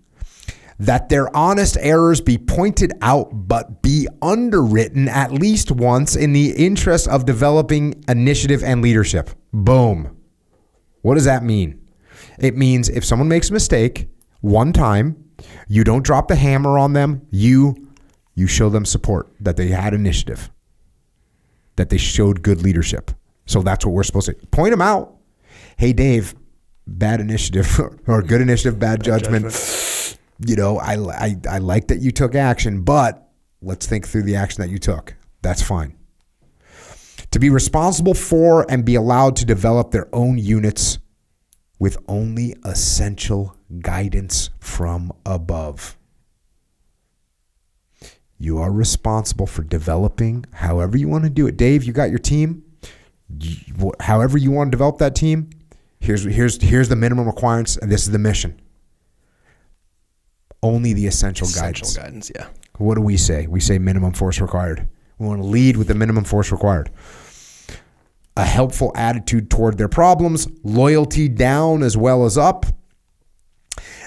That their honest errors be pointed out but be underwritten at least once in the interest of developing initiative and leadership. Boom. What does that mean? It means if someone makes a mistake one time, you don't drop the hammer on them. You show them support, that they had initiative, that they showed good leadership. So that's what we're supposed to point them out. Hey, Dave, bad initiative or good initiative, bad judgment. You know, I like that you took action, but let's think through the action that you took. That's fine. To be responsible for and be allowed to develop their own units with only essential guidance from above. You are responsible for developing however you want to do it. Dave, you got your team. However you want to develop that team, here's the minimum requirements, and this is the mission. Only the essential guidance, yeah. What do we say? We say minimum force required. We want to lead with the minimum force required. A helpful attitude toward their problems, loyalty down as well as up,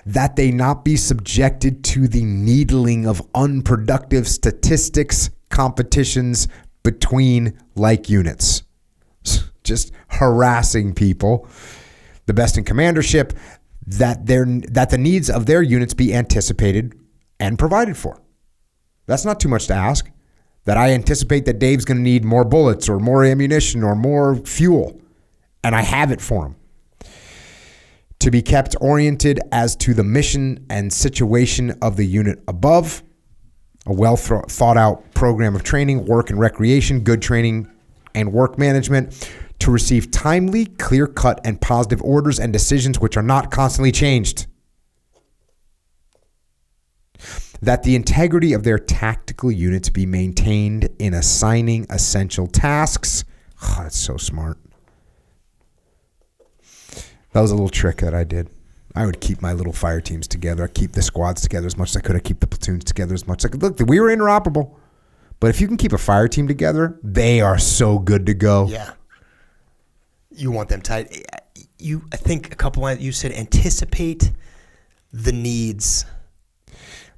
that they not be subjected to the needling of unproductive statistics, competitions between like units. Just harassing people. The best in commandership, that the needs of their units be anticipated and provided for. That's not too much to ask. That I anticipate that Dave's going to need more bullets or more ammunition or more fuel, and I have it for him. To be kept oriented as to the mission and situation of the unit above. A well thought out program of training, work and recreation, good training and work management. To receive timely, clear-cut, and positive orders and decisions which are not constantly changed. That the integrity of their tactical units be maintained in assigning essential tasks. Oh, that's so smart. That was a little trick that I did. I would keep my little fire teams together. I'd keep the squads together as much as I could. I'd keep the platoons together as much as I could. Look, we were interoperable. But if you can keep a fire team together, they are so good to go. Yeah. You want them tight. I think a couple lines, you said anticipate the needs.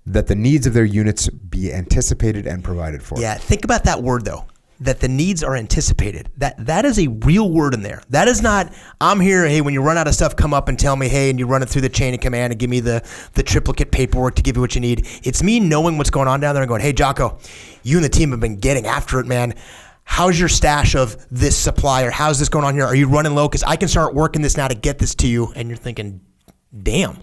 That the needs of their units be anticipated and provided for. Yeah, think about that word though. That the needs are anticipated. That is a real word in there. That is not, I'm here, hey, when you run out of stuff, come up and tell me, hey, and you run it through the chain of command and give me the triplicate paperwork to give you what you need. It's me knowing what's going on down there and going, hey, Jocko, you and the team have been getting after it, man. How's your stash of this supply, or how's this going on here? Are you running low? Because I can start working this now to get this to you. And you're thinking, damn.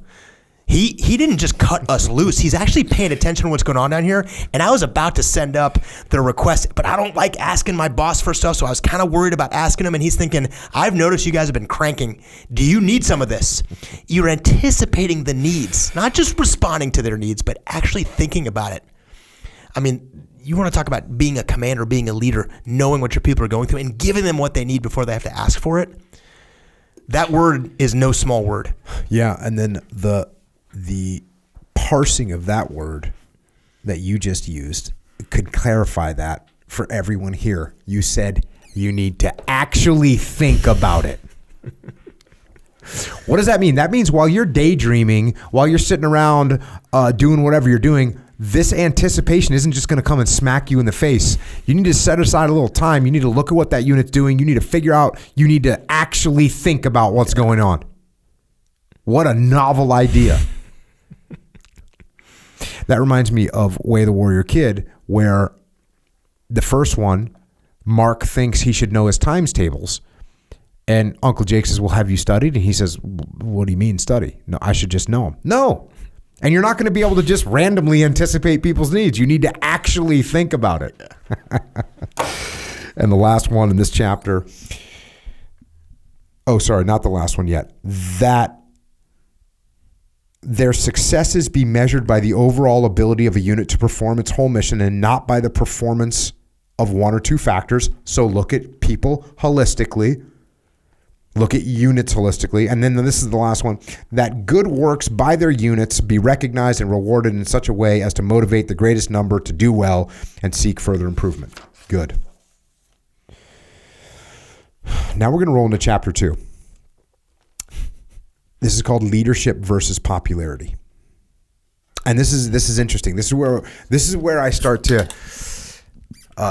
He didn't just cut us loose. He's actually paying attention to what's going on down here. And I was about to send up the request, but I don't like asking my boss for stuff, so I was kind of worried about asking him. And he's thinking, I've noticed you guys have been cranking. Do you need some of this? You're anticipating the needs, not just responding to their needs, but actually thinking about it. I mean, you want to talk about being a commander, being a leader, knowing what your people are going through and giving them what they need before they have to ask for it. That word is no small word. Yeah, and then the parsing of that word that you just used could clarify that for everyone here. You said you need to actually think about it. What does that mean? That means while you're daydreaming, while you're sitting around doing whatever you're doing, this anticipation isn't just going to come and smack you in the face. You need to set aside a little time. You need to look at what that unit's doing. You need to figure out, you need to actually think about what's going on. What a novel idea. That reminds me of Way of the Warrior Kid, where the first one, Mark thinks he should know his times tables. And Uncle Jake says, well, have you studied? And he says, what do you mean study? No, I should just know them. No. And you're not going to be able to just randomly anticipate people's needs. You need to actually think about it. And the last one in this chapter, oh, sorry, not the last one yet, that their successes be measured by the overall ability of a unit to perform its whole mission and not by the performance of one or two factors. So look at people holistically. Look at units holistically. And then this is the last one. That good works by their units be recognized and rewarded in such a way as to motivate the greatest number to do well and seek further improvement. Good. Now we're going to roll into chapter 2. This is called leadership versus popularity. And this is interesting. This is where I start to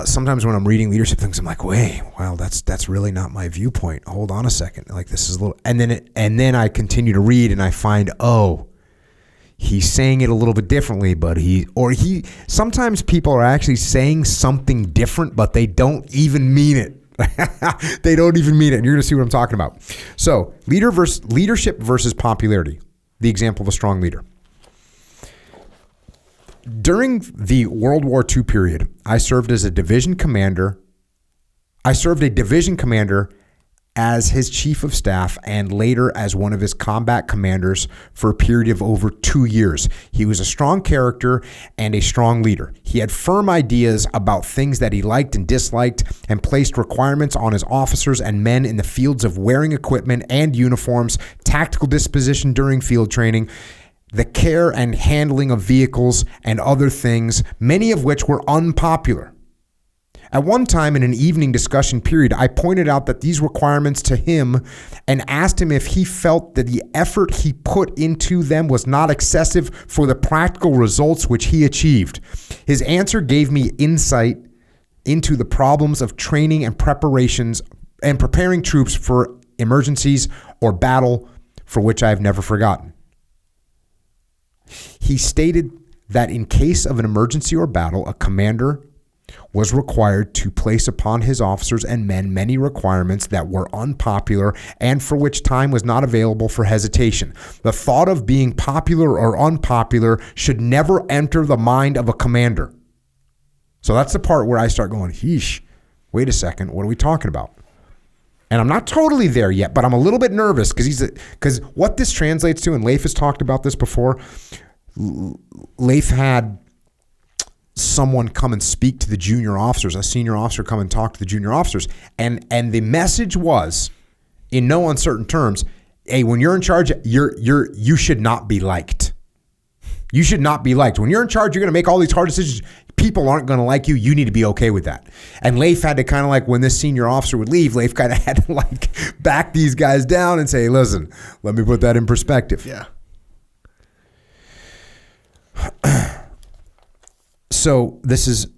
sometimes when I'm reading leadership things, I'm like, wait, wow, that's really not my viewpoint. Hold on a second. Like this is a little, and then I continue to read and I find, oh, he's saying it a little bit differently, but sometimes people are actually saying something different, but they don't even mean it. They don't even mean it. And you're going to see what I'm talking about. So leadership versus popularity. The example of a strong leader. During the World War II period, I served a division commander as his chief of staff and later as one of his combat commanders for a period of over 2 years. He was a strong character and a strong leader. He had firm ideas about things that he liked and disliked and placed requirements on his officers and men in the fields of wearing equipment and uniforms, tactical disposition during field training, the care and handling of vehicles and other things, many of which were unpopular. At one time in an evening discussion period, I pointed out that these requirements to him and asked him if he felt that the effort he put into them was not excessive for the practical results which he achieved. His answer gave me insight into the problems of training and preparations and preparing troops for emergencies or battle for which I have never forgotten. He stated that in case of an emergency or battle, a commander was required to place upon his officers and men many requirements that were unpopular and for which time was not available for hesitation. The thought of being popular or unpopular should never enter the mind of a commander. So that's the part where I start going, yeesh, wait a second, what are we talking about? And I'm not totally there yet, but I'm a little bit nervous because what this translates to, and Leif has talked about this before, Leif had someone come and speak to the junior officers, a senior officer come and talk to the junior officers. And the message was, in no uncertain terms, hey, when you're in charge, you should not be liked. You should not be liked. When you're in charge, you're going to make all these hard decisions. People aren't going to like you. You need to be okay with that. And Leif had to kind of like, when this senior officer would leave, Leif kind of had to like back these guys down and say, listen, let me put that in perspective. Yeah. So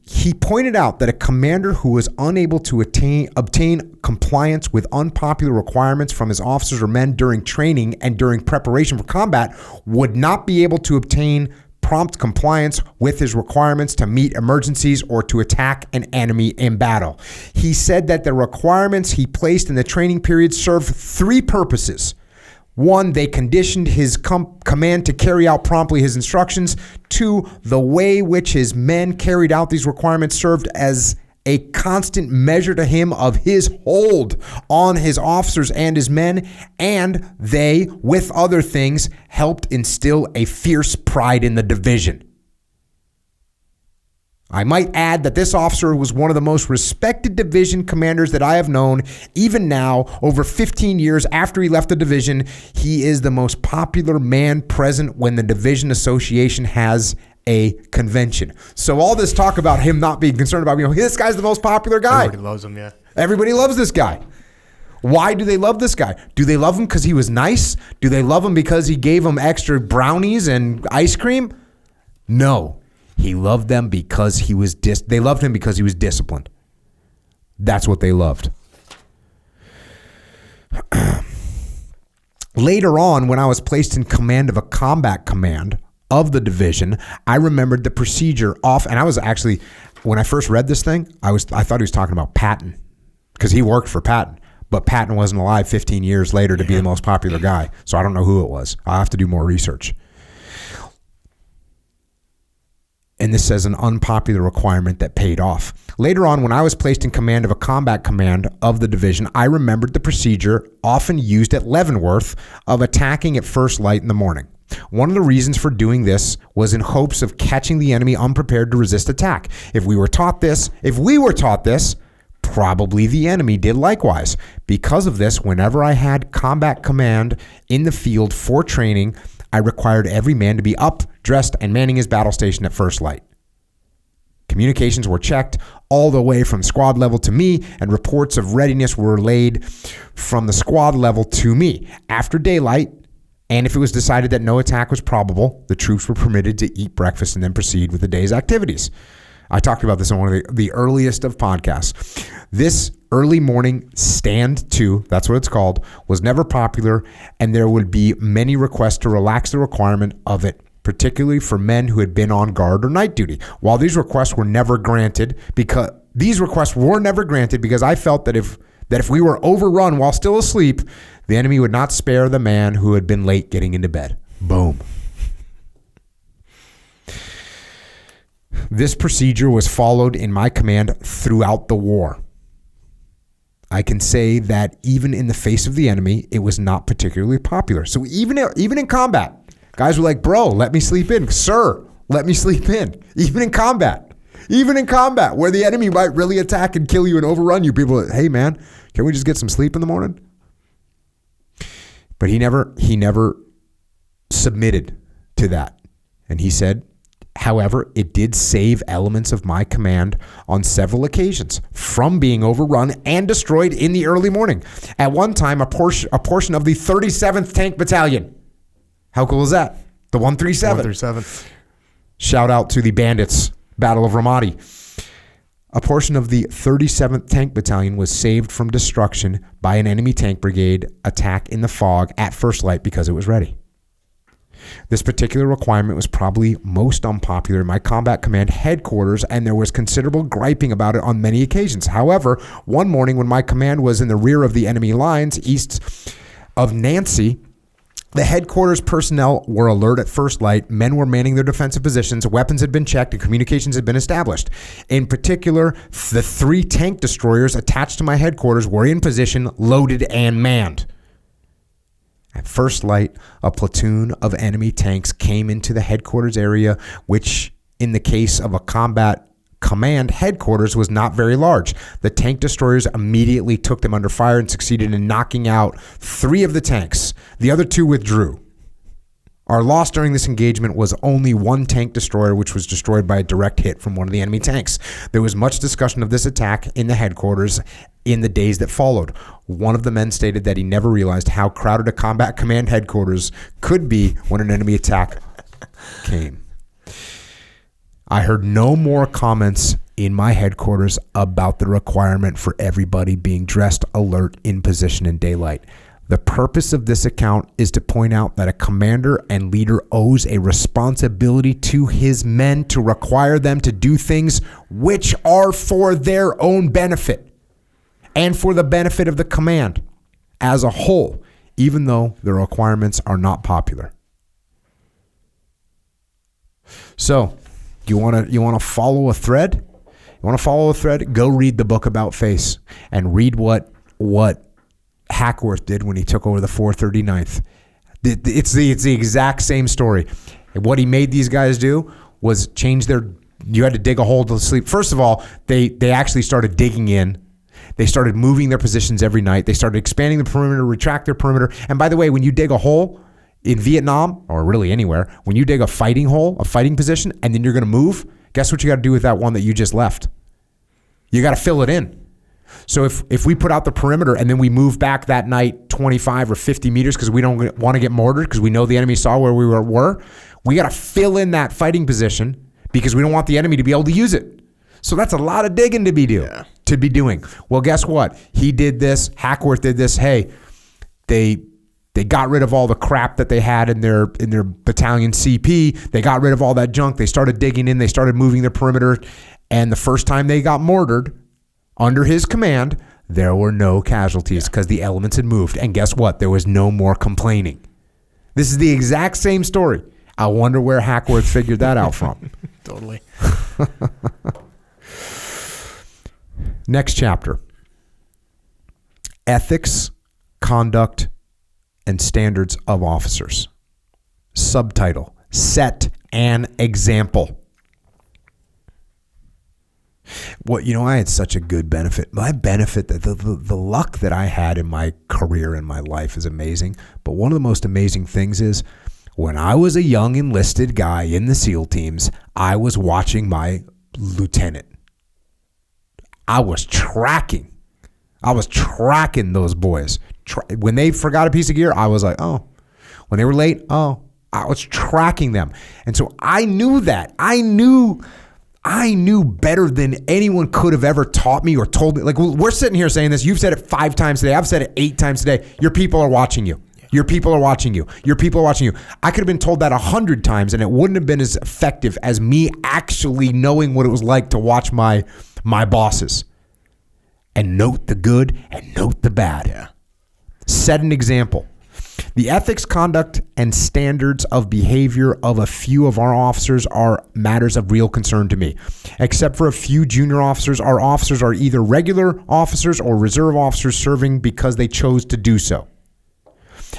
he pointed out that a commander who was unable to obtain compliance with unpopular requirements from his officers or men during training and during preparation for combat would not be able to obtain prompt compliance with his requirements to meet emergencies or to attack an enemy in battle. He said that the requirements he placed in the training period served three purposes. One, they conditioned his command to carry out promptly his instructions. Two, the way which his men carried out these requirements served as a constant measure to him of his hold on his officers and his men. And they, with other things, helped instill a fierce pride in the division. I might add that this officer was one of the most respected division commanders that I have known. Even now, over 15 years after he left the division, he is the most popular man present when the division association has a convention. So all this talk about him not being concerned about, this guy's the most popular guy. Everybody loves him, yeah. Everybody loves this guy. Why do they love this guy? Do they love him because he was nice? Do they love him because he gave them extra brownies and ice cream? No. He loved them because they loved him because he was disciplined. That's what they loved. Later on, when I was placed in command of a combat command of the division, I remembered the procedure and I was actually, when I first read this thing, I thought he was talking about Patton because he worked for Patton, but Patton wasn't alive 15 years later to be the most popular guy. So I don't know who it was. I'll have to do more research. And this says an unpopular requirement that paid off. Later on, when I was placed in command of a combat command of the division, I remembered the procedure often used at Leavenworth of attacking at first light in the morning. One of the reasons for doing this was in hopes of catching the enemy unprepared to resist attack. If we were taught this, probably the enemy did likewise. Because of this, whenever I had combat command in the field for training, I required every man to be up, dressed, and manning his battle station at first light. Communications were checked all the way from squad level to me, and reports of readiness were relayed from the squad level to me. After daylight, And if it was decided that no attack was probable, the troops were permitted to eat breakfast and then proceed with the day's activities. I talked about this on one of the earliest of podcasts. This early morning stand to, that's what it's called, was never popular, and there would be many requests to relax the requirement of it, particularly for men who had been on guard or night duty. While these requests were never granted, because I felt that if we were overrun while still asleep, the enemy would not spare the man who had been late getting into bed. Boom. This procedure was followed in my command throughout the war. I can say that even in the face of the enemy, it was not particularly popular. So even in combat, guys were like, bro, let me sleep in. Sir, let me sleep in. Even in combat, where the enemy might really attack and kill you and overrun you, people are like, hey man, can we just get some sleep in the morning? But he never submitted to that. And he said, however, it did save elements of my command on several occasions from being overrun and destroyed in the early morning. At one time, a portion of the 37th Tank Battalion. How cool is that? The 137. 137. Shout out to the Bandits, Battle of Ramadi. A portion of the 37th Tank Battalion was saved from destruction by an enemy tank brigade attack in the fog at first light because it was ready. This particular requirement was probably most unpopular in my combat command headquarters, and there was considerable griping about it on many occasions. However, one morning when my command was in the rear of the enemy lines east of Nancy, the headquarters personnel were alert at first light. Men were manning their defensive positions. Weapons had been checked and communications had been established. In particular, the 3 tank destroyers attached to my headquarters were in position, loaded, and manned. At first light, a platoon of enemy tanks came into the headquarters area, which in the case of a combat command headquarters was not very large. The tank destroyers immediately took them under fire and succeeded in knocking out 3 of the tanks. The other 2 withdrew. Our loss during this engagement was only 1 tank destroyer, which was destroyed by a direct hit from one of the enemy tanks. There was much discussion of this attack in the headquarters in the days that followed. One of the men stated that he never realized how crowded a combat command headquarters could be when an enemy attack came. I heard no more comments in my headquarters about the requirement for everybody being dressed, alert, in position in daylight. The purpose of this account is to point out that a commander and leader owes a responsibility to his men to require them to do things which are for their own benefit and for the benefit of the command as a whole, even though the requirements are not popular. So, you want to follow a thread? You want to follow a thread? Go read the book about face and read what Hackworth did when he took over the 439th. It's the exact same story. And what he made these guys do was change you had to dig a hole to sleep. First of all, they actually started digging in. They started moving their positions every night. They started expanding the perimeter, retract their perimeter. And by the way, when you dig a hole in Vietnam, or really anywhere, when you dig a fighting hole, a fighting position, and then you're going to move, guess what you got to do with that one that you just left? You got to fill it in. So if we put out the perimeter and then we move back that night 25 or 50 meters because we don't want to get mortared because we know the enemy saw where we were, we got to fill in that fighting position because we don't want the enemy to be able to use it. So that's a lot of digging to be doing. Well, guess what? He did this. Hackworth did this. Hey, they got rid of all the crap that they had in their battalion CP. They got rid of all that junk. They started digging in. They started moving the perimeter. And the first time they got mortared under his command, there were no casualties because the elements had moved. And guess what? There was no more complaining. This is the exact same story. I wonder where Hackworth figured that out from. Totally. Next chapter. Ethics, conduct, and standards of officers. Subtitle: Set an example. I had such a good benefit. My benefit, the luck that I had in my career and my life is amazing. But one of the most amazing things is when I was a young enlisted guy in the SEAL teams, I was watching my lieutenant. I was tracking those boys. When they forgot a piece of gear, I was like, oh. When they were late, I was tracking them. And so I knew that. I knew better than anyone could have ever taught me or told me. Like, we're sitting here saying this. You've said it 5 times today. I've said it 8 times today. Your people are watching you. Your people are watching you. Your people are watching you. I could have been told that 100 times and it wouldn't have been as effective as me actually knowing what it was like to watch my bosses and note the good and note the bad. Yeah. Set an example. The ethics, conduct, and standards of behavior of a few of our officers are matters of real concern to me. Except for a few junior officers, our officers are either regular officers or reserve officers serving because they chose to do so.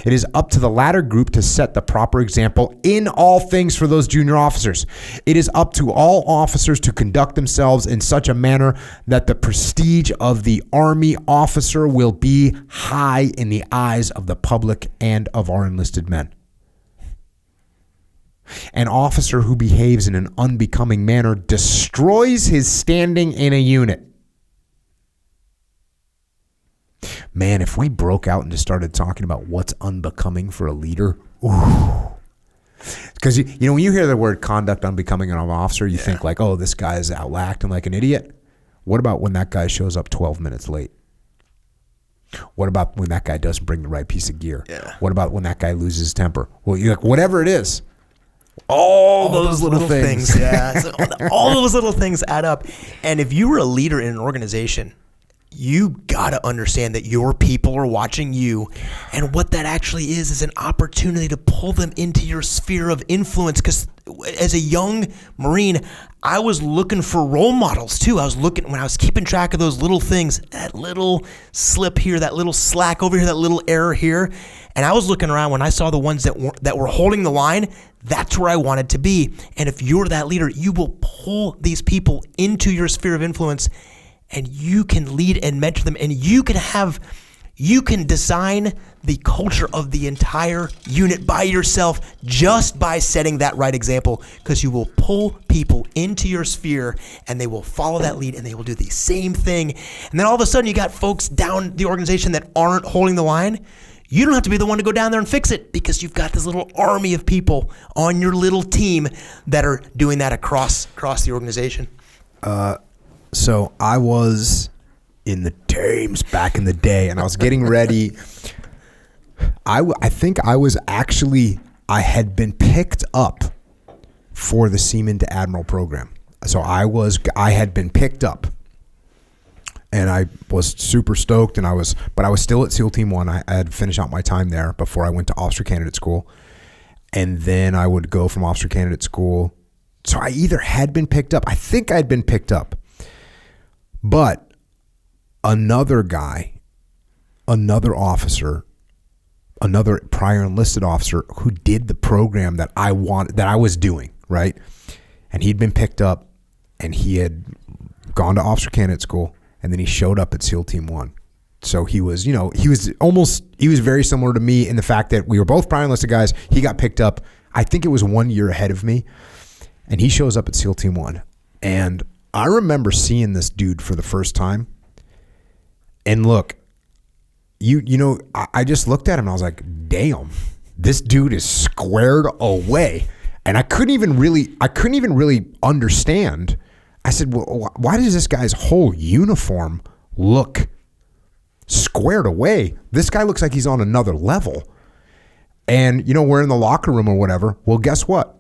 It is up to the latter group to set the proper example in all things for those junior officers. It is up to all officers to conduct themselves in such a manner that the prestige of the Army officer will be high in the eyes of the public and of our enlisted men. An officer who behaves in an unbecoming manner destroys his standing in a unit. Man, if we broke out and just started talking about what's unbecoming for a leader, ooh. Because, you know, when you hear the word conduct unbecoming of an officer, you think like, oh, this guy is out acting like an idiot. What about when that guy shows up 12 minutes late? What about when that guy doesn't bring the right piece of gear? Yeah. What about when that guy loses his temper? Well, you're like, whatever it is. All those little things. Yeah. So all those little things add up. And if you were a leader in an organization, you got to understand that your people are watching you. And what that actually is an opportunity to pull them into your sphere of influence. Because as a young Marine, I was looking for role models too. I was looking, when I was keeping track of those little things, that little slip here, that little slack over here, that little error here. And I was looking around when I saw the ones that were holding the line. That's where I wanted to be. And if you're that leader, you will pull these people into your sphere of influence. And you can lead and mentor them, and you can design the culture of the entire unit by yourself just by setting that right example, because you will pull people into your sphere and they will follow that lead and they will do the same thing. And then all of a sudden you got folks down the organization that aren't holding the line. You don't have to be the one to go down there and fix it, because you've got this little army of people on your little team that are doing that across the organization. So I was in the Thames back in the day, and I was getting ready. I think I had been picked up for the Seaman to Admiral program. So I had been picked up, and I was super stoked, but I was still at SEAL Team 1. I had finished out my time there before I went to Officer Candidate School. And then I would go from Officer Candidate School. So I either had been picked up. I think I'd been picked up. But another guy, another officer, another prior enlisted officer who did the program that I was doing, right? And he'd been picked up, and he had gone to Officer Candidate School, and then he showed up at SEAL Team 1. So he was very similar to me in the fact that we were both prior enlisted guys. He got picked up, I think it was 1 year ahead of me, and he shows up at SEAL Team 1. And I remember seeing this dude for the first time, and look, I just looked at him and I was like, damn, this dude is squared away. And I couldn't even really understand. I said, well, why does this guy's whole uniform look squared away? This guy looks like he's on another level. And, we're in the locker room or whatever. Well, guess what?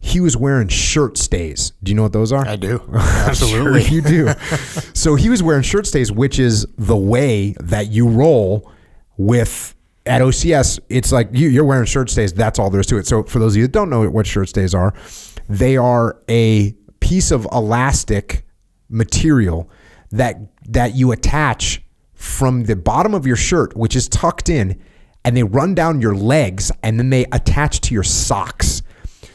He was wearing shirt stays. Do you know what those are? I do. Absolutely. Sure you do. So he was wearing shirt stays, which is the way that you roll with at OCS. It's like you're wearing shirt stays. That's all there is to it. So for those of you that don't know what shirt stays are, they are a piece of elastic material that you attach from the bottom of your shirt, which is tucked in, and they run down your legs, and then they attach to your socks.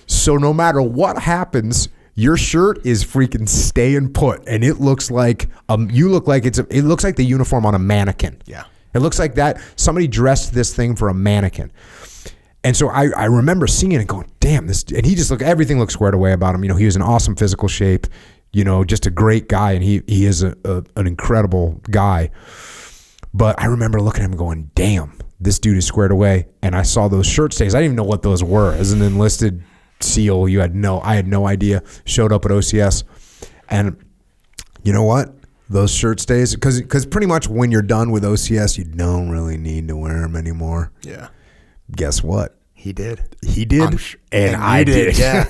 So no matter what happens, your shirt is freaking staying put, and it looks like it looks like the uniform on a mannequin. Yeah, it looks like that somebody dressed this thing for a mannequin. And so I remember seeing it and going, damn, this, and he just everything looked squared away about him. He was in awesome physical shape, just a great guy, and he is an incredible guy. But I remember looking at him going, damn, this dude is squared away. And I saw those shirt stays. I didn't even know what those were. As an enlisted SEAL, I had no idea. Showed up at OCS. And you know what? Those shirt stays, because pretty much when you're done with OCS, you don't really need to wear them anymore. Yeah. Guess what? He did. And I did. Yeah.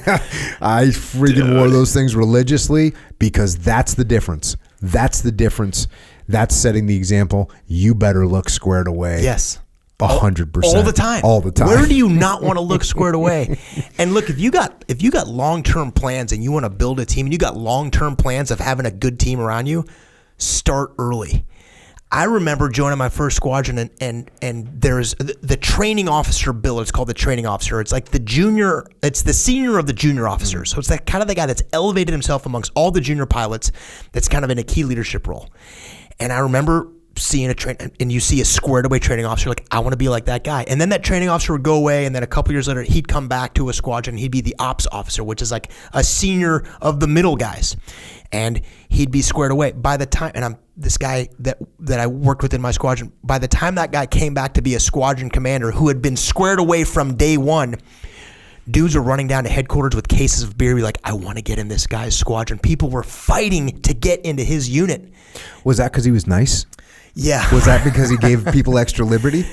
I freaking wore those things religiously because that's the difference. That's the difference. That's setting the example. You better look squared away. Yes. 100%. All the time. All the time. Where do you not want to look squared away? And look, if you got long-term plans and you want to build a team and you got long-term plans of having a good team around you, start early. I remember joining my first squadron and there's the training officer bill. It's called the training officer. It's like it's the senior of the junior officers. So it's that kind of the guy that's elevated himself amongst all the junior pilots that's kind of in a key leadership role. And I remember seeing and you see a squared away training officer, like, I want to be like that guy. And then that training officer would go away, and then a couple years later, he'd come back to a squadron, and he'd be the ops officer, which is like a senior of the middle guys. And he'd be squared away. By the time, and I'm this guy that I worked with in my squadron, by the time that guy came back to be a squadron commander who had been squared away from day one, dudes were running down to headquarters with cases of beer, be like, I want to get in this guy's squadron. People were fighting to get into his unit. Was that because he was nice? Yeah. Was that because he gave people extra liberty?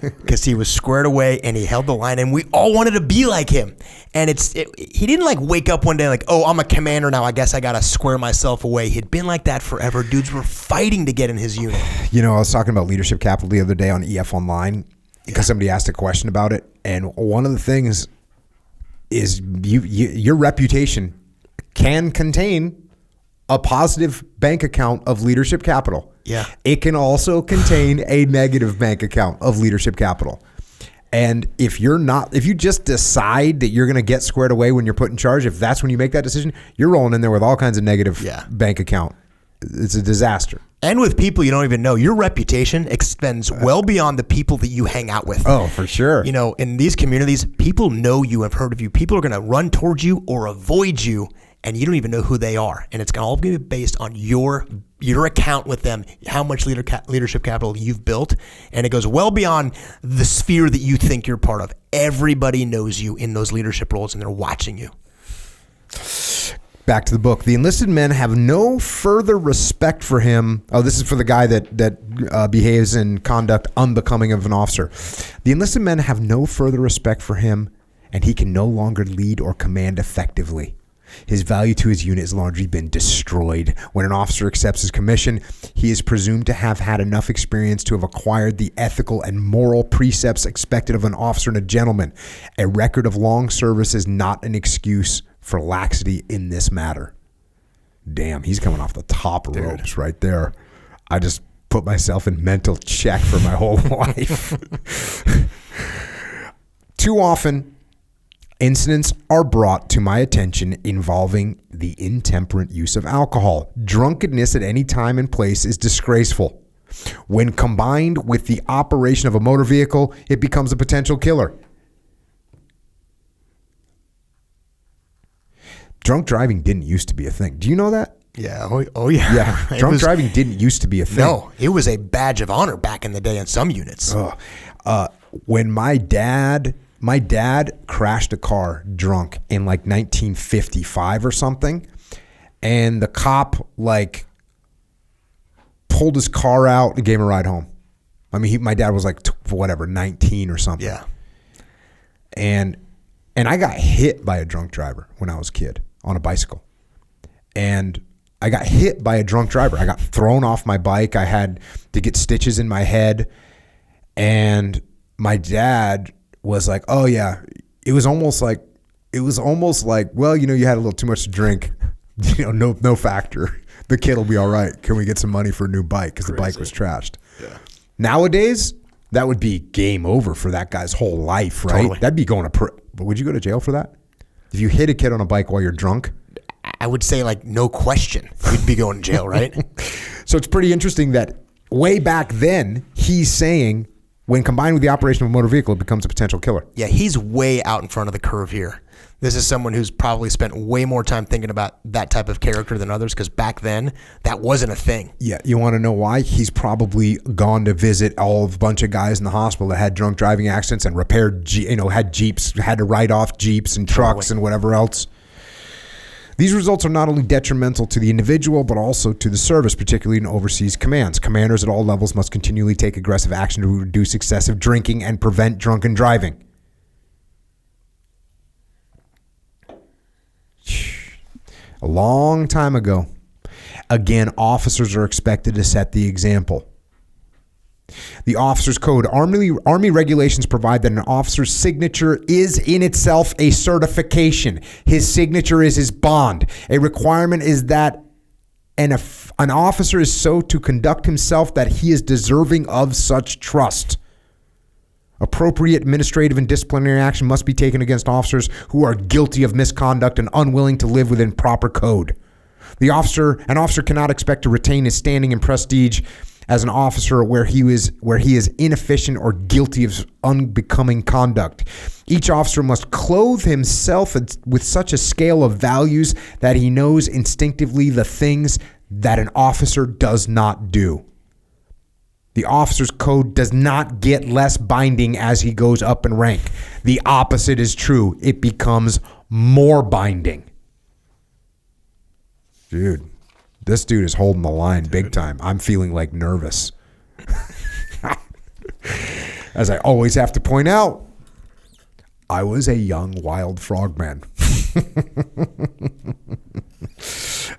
Because he was squared away and he held the line, and we all wanted to be like him. And he didn't like wake up one day like, oh, I'm a commander now, I guess I got to square myself away. He'd been like that forever. Dudes were fighting to get in his unit. You know, I was talking about leadership capital the other day on EF Online because somebody asked a question about it. And one of the things is your reputation can contain a positive bank account of leadership capital. Yeah. It can also contain a negative bank account of leadership capital. And if you just decide that you're going to get squared away when you're put in charge, if that's when you make that decision, you're rolling in there with all kinds of negative bank account. It's a disaster. And with people you don't even know. Your reputation extends well beyond the people that you hang out with. Oh, for sure. You know, in these communities, people know you, have heard of you. People are going to run towards you or avoid you, and you don't even know who they are. And it's going to all be based on your account with them, how much leadership capital you've built. And it goes well beyond the sphere that you think you're part of. Everybody knows you in those leadership roles, and they're watching you. Back to the book. The enlisted men have no further respect for him. Oh, this is for the guy that behaves in conduct unbecoming of an officer. The enlisted men have no further respect for him, and he can no longer lead or command effectively. His value to his unit has largely been destroyed. When an officer accepts his commission, he is presumed to have had enough experience to have acquired the ethical and moral precepts expected of an officer and a gentleman. A record of long service is not an excuse for laxity in this matter. Damn, he's coming off the top ropes right there. I just put myself in mental check for my whole life. Too often, incidents are brought to my attention involving the intemperate use of alcohol. Drunkenness at any time and place is disgraceful. When combined with the operation of a motor vehicle, it becomes a potential killer. Drunk driving didn't used to be a thing. Do you know that? Yeah. Oh yeah. Yeah. Drunk driving didn't used to be a thing. No, it was a badge of honor back in the day in some units. When my dad crashed a car drunk in like 1955 or something, and the cop like pulled his car out and gave him a ride home. I mean, my dad was like 19 or something. Yeah. And I got hit by a drunk driver when I was a kid on a bicycle. And I got hit by a drunk driver. I got thrown off my bike. I had to get stitches in my head. And my dad was like, oh yeah, it was almost like, well, you know, you had a little too much to drink, you know, no factor. The kid will be all right. Can we get some money for a new bike? Because the bike was trashed. Yeah. Nowadays, that would be game over for that guy's whole life, right? Totally. That'd be going to, but would you go to jail for that? If you hit a kid on a bike while you're drunk? I would say like no question. You'd be going to jail, right? So it's pretty interesting that way back then, he's saying when combined with the operation of a motor vehicle, it becomes a potential killer. Yeah, he's way out in front of the curve here. This is someone who's probably spent way more time thinking about that type of character than others, because back then that wasn't a thing. Yeah, you want to know why? He's probably gone to visit a bunch of guys in the hospital that had drunk driving accidents and repaired, had Jeeps, had to write off Jeeps and trucks and whatever else. These results are not only detrimental to the individual, but also to the service, particularly in overseas commands. Commanders at all levels must continually take aggressive action to reduce excessive drinking and prevent drunken driving. A long time ago. Again, officers are expected to set the example. The officer's code. Army regulations provide that an officer's signature is in itself a certification. His signature is his bond. A requirement is that an officer is so to conduct himself that he is deserving of such trust. Appropriate administrative and disciplinary action must be taken against officers who are guilty of misconduct and unwilling to live within proper code. An officer cannot expect to retain his standing and prestige as an officer where he is inefficient or guilty of unbecoming conduct. Each officer must clothe himself with such a scale of values that he knows instinctively the things that an officer does not do. The officer's code does not get less binding as he goes up in rank. The opposite is true. It becomes more binding. Dude, this dude is holding the line big time. I'm feeling like nervous. As I always have to point out, I was a young wild frogman.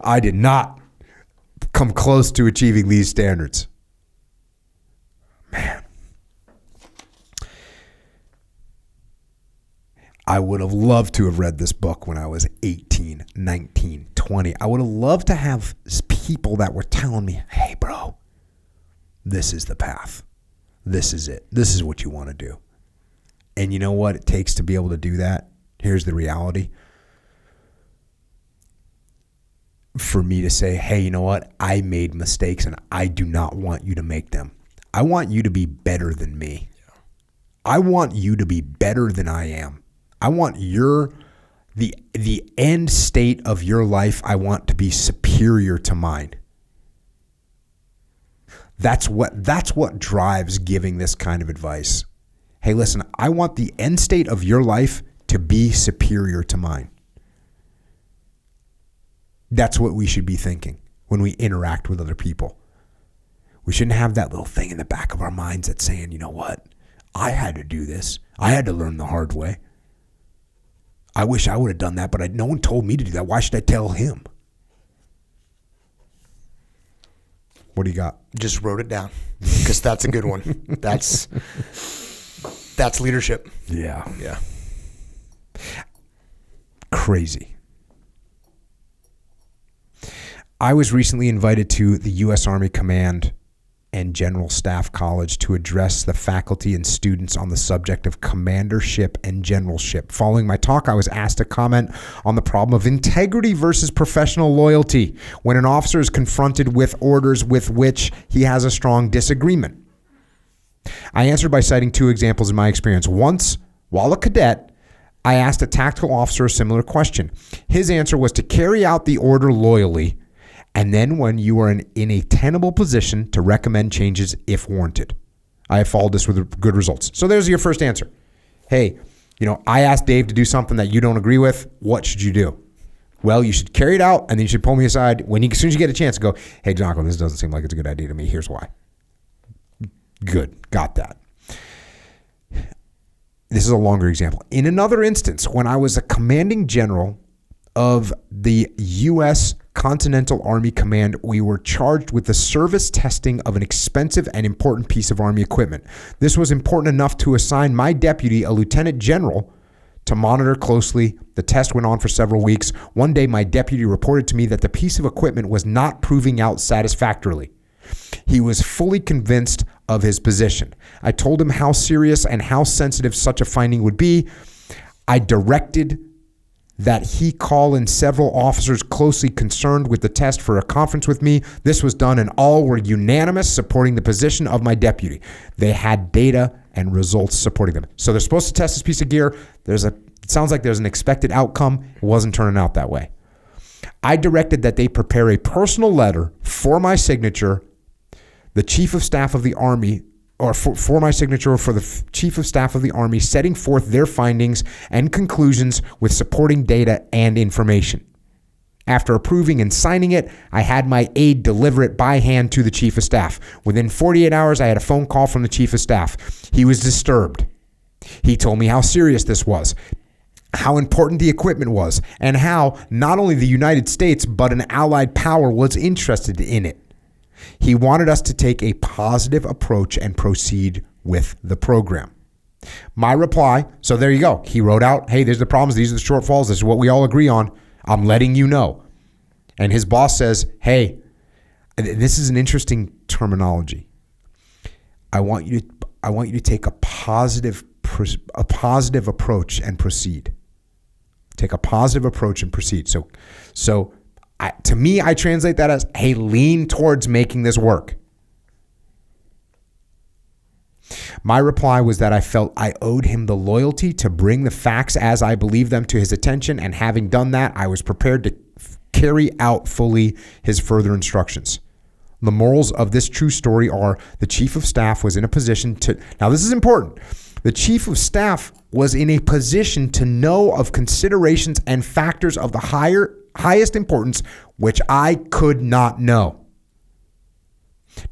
I did not come close to achieving these standards. Man, I would have loved to have read this book when I was 18, 19, 20. I would have loved to have people that were telling me, hey, bro, this is the path. This is it. This is what you want to do. And you know what it takes to be able to do that? Here's the reality. For me to say, hey, you know what? I made mistakes and I do not want you to make them. I want you to be better than me. I want you to be better than I am. I want the end state of your life, I want to be superior to mine. That's what drives giving this kind of advice. Hey, listen, I want the end state of your life to be superior to mine. That's what we should be thinking when we interact with other people. We shouldn't have that little thing in the back of our minds that's saying, you know what? I had to do this. I had to learn the hard way. I wish I would have done that, but no one told me to do that. Why should I tell him? What do you got? Just wrote it down because that's a good one. That's leadership. Yeah. Yeah. Crazy. I was recently invited to the U.S. Army Command and General Staff College to address the faculty and students on the subject of commandership and generalship. Following my talk, I was asked to comment on the problem of integrity versus professional loyalty when an officer is confronted with orders with which he has a strong disagreement. I answered by citing two examples in my experience. Once, while a cadet, I asked a tactical officer a similar question. His answer was to carry out the order loyally, and then when you are in a tenable position to recommend changes if warranted. I have followed this with good results. So there's your first answer. Hey, I asked Dave to do something that you don't agree with. What should you do? Well, you should carry it out, and then you should pull me aside as soon as you get a chance, go, hey, Jocko, this doesn't seem like it's a good idea to me. Here's why. Good. Got that. This is a longer example. In another instance, when I was a commanding general of the U.S. Continental Army Command, we were charged with the service testing of an expensive and important piece of Army equipment. This was important enough to assign my deputy, a lieutenant general, to monitor closely. The test went on for several weeks. One day, my deputy reported to me that the piece of equipment was not proving out satisfactorily. He was fully convinced of his position. I told him how serious and how sensitive such a finding would be. I directed that he call in several officers closely concerned with the test for a conference with me. This was done and all were unanimous supporting the position of my deputy. They had data and results supporting them. So they're supposed to test this piece of gear. There's a It sounds like there's an expected outcome. It wasn't turning out that way. I directed that they prepare a personal letter for my signature, the Chief of Staff of the Army, or for my signature for the Chief of Staff of the Army, setting forth their findings and conclusions with supporting data and information. After approving and signing it, I had my aide deliver it by hand to the Chief of Staff. Within 48 hours, I had a phone call from the Chief of Staff. He was disturbed. He told me how serious this was, how important the equipment was, and how not only the United States, but an allied power was interested in it. He wanted us to take a positive approach and proceed with the program. My reply, so there you go. He wrote out, hey, there's the problems. These are the shortfalls. This is what we all agree on. I'm letting you know. And his boss says, hey, this is an interesting terminology. I want you to take a positive approach and proceed. Take a positive approach and proceed. So to me, I translate that as, hey, lean towards making this work. My reply was that I felt I owed him the loyalty to bring the facts as I believed them to his attention, and having done that, I was prepared to carry out fully his further instructions. The morals of this true story are the Chief of Staff was in a position to, now this is important, the Chief of Staff was in a position to know of considerations and factors of the highest importance which I could not know.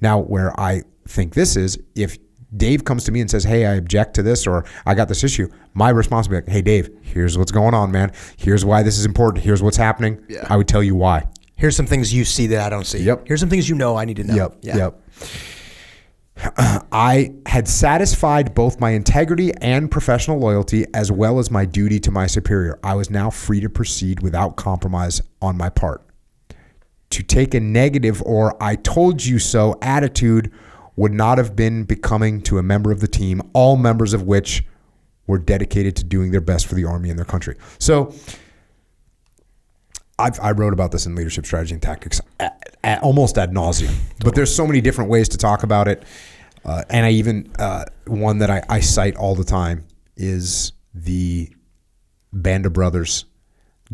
Now, where I think this is, if Dave comes to me and says, hey, I object to this, or I got this issue, my response would be like, hey, Dave, here's what's going on, man. Here's why this is important. Here's what's happening. Yeah. I would tell you why. Here's some things you see that I don't see. Yep. Here's some things you know I need to know. Yep. I had satisfied both my integrity and professional loyalty as well as my duty to my superior. I was now free to proceed without compromise on my part. To take a negative or I told you so attitude would not have been becoming to a member of the team, all members of which were dedicated to doing their best for the Army and their country. So I wrote about this in Leadership Strategy and Tactics almost ad nauseum, but there's so many different ways to talk about it. And I even, one that I cite all the time is the Band of Brothers,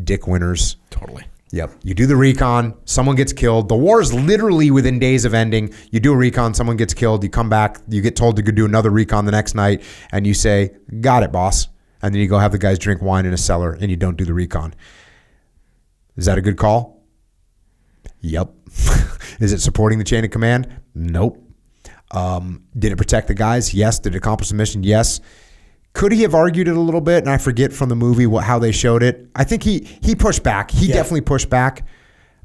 Dick Winters. Totally. Yep. You do the recon, someone gets killed. The war is literally within days of ending. You do a recon, someone gets killed. You come back, you get told to go do another recon the next night, and you say, got it, boss. And then you go have the guys drink wine in a cellar, and you don't do the recon. Is that a good call? Yep. Is it supporting the chain of command? Nope. Did it protect the guys? Yes. Did it accomplish the mission? Yes. Could he have argued it a little bit? And I forget from the movie how they showed it. I think he pushed back. He definitely pushed back.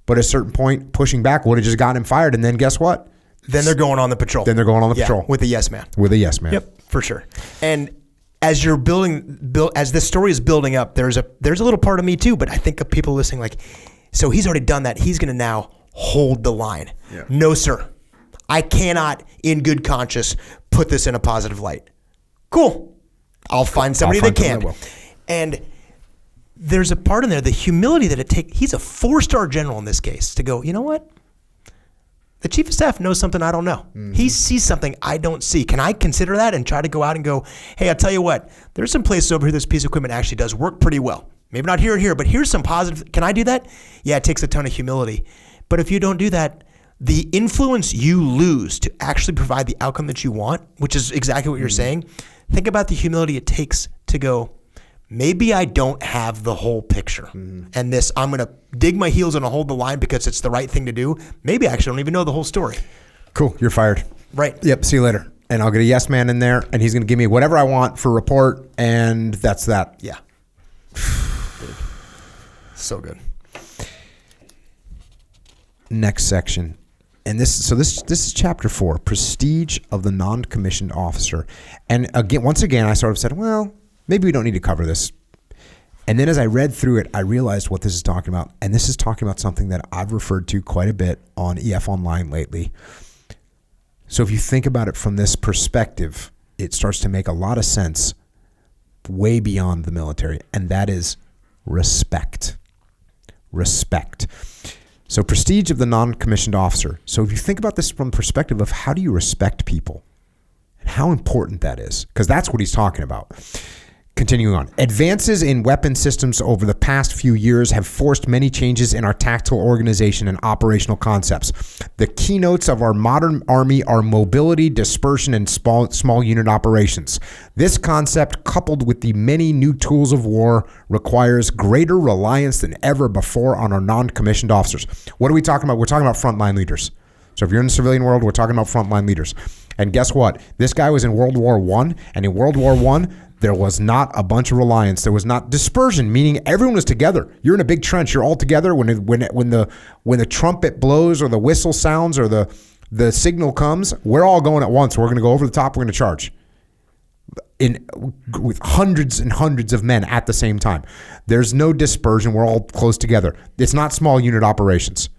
But at a certain point, pushing back would have just gotten him fired. And then guess what? Then they're going on the patrol. Patrol. With a yes man. With a yes man. Yep, for sure. And as you're as this story is building up, there's a little part of me too, but I think of people listening like, so he's already done that. He's going to now hold the line. Yeah. No, sir. I cannot, in good conscience, put this in a positive light. Cool. I'll find somebody that can. And there's a part in there, the humility that it takes. He's a 4-star general in this case to go, you know what? The Chief of Staff knows something I don't know. Mm-hmm. He sees something I don't see. Can I consider that and try to go out and go, hey, I'll tell you what, there's some places over here this piece of equipment actually does work pretty well. Maybe not here and here, but here's some positive. Can I do that? Yeah, it takes a ton of humility. But if you don't do that, the influence you lose to actually provide the outcome that you want, which is exactly what you're saying, think about the humility it takes to go, maybe I don't have the whole picture. And this, I'm going to dig my heels and hold the line because it's the right thing to do. Maybe I actually don't even know the whole story. Cool. You're fired. Right. Yep. See you later. And I'll get a yes man in there, and he's going to give me whatever I want for a report, and that's that. Yeah. So good. Next section. And this is chapter 4, prestige of the non-commissioned officer. And once again, I sort of said, well, maybe we don't need to cover this. And then as I read through it, I realized what this is talking about. And this is talking about something that I've referred to quite a bit on EF Online lately. So if you think about it from this perspective, it starts to make a lot of sense way beyond the military. And that is respect. Respect. So prestige of the non-commissioned officer. So if you think about this from the perspective of how do you respect people and how important that is, because that's what he's talking about. Continuing on, advances in weapon systems over the past few years have forced many changes in our tactical organization and operational concepts. The keynotes of our modern army are mobility, dispersion, and small unit operations. This concept, coupled with the many new tools of war, requires greater reliance than ever before on our non-commissioned officers. What are we talking about? We're talking about frontline leaders. So if you're in the civilian world, we're talking about frontline leaders. And guess what? This guy was in World War I, and in World War I, there was not a bunch of reliance. There was not dispersion, meaning everyone was together. You're in a big trench. You're all together. When the trumpet blows or the whistle sounds or the signal comes, we're all going at once. We're going to go over the top. We're going to charge with hundreds and hundreds of men at the same time. There's no dispersion. We're all close together. It's not small unit operations.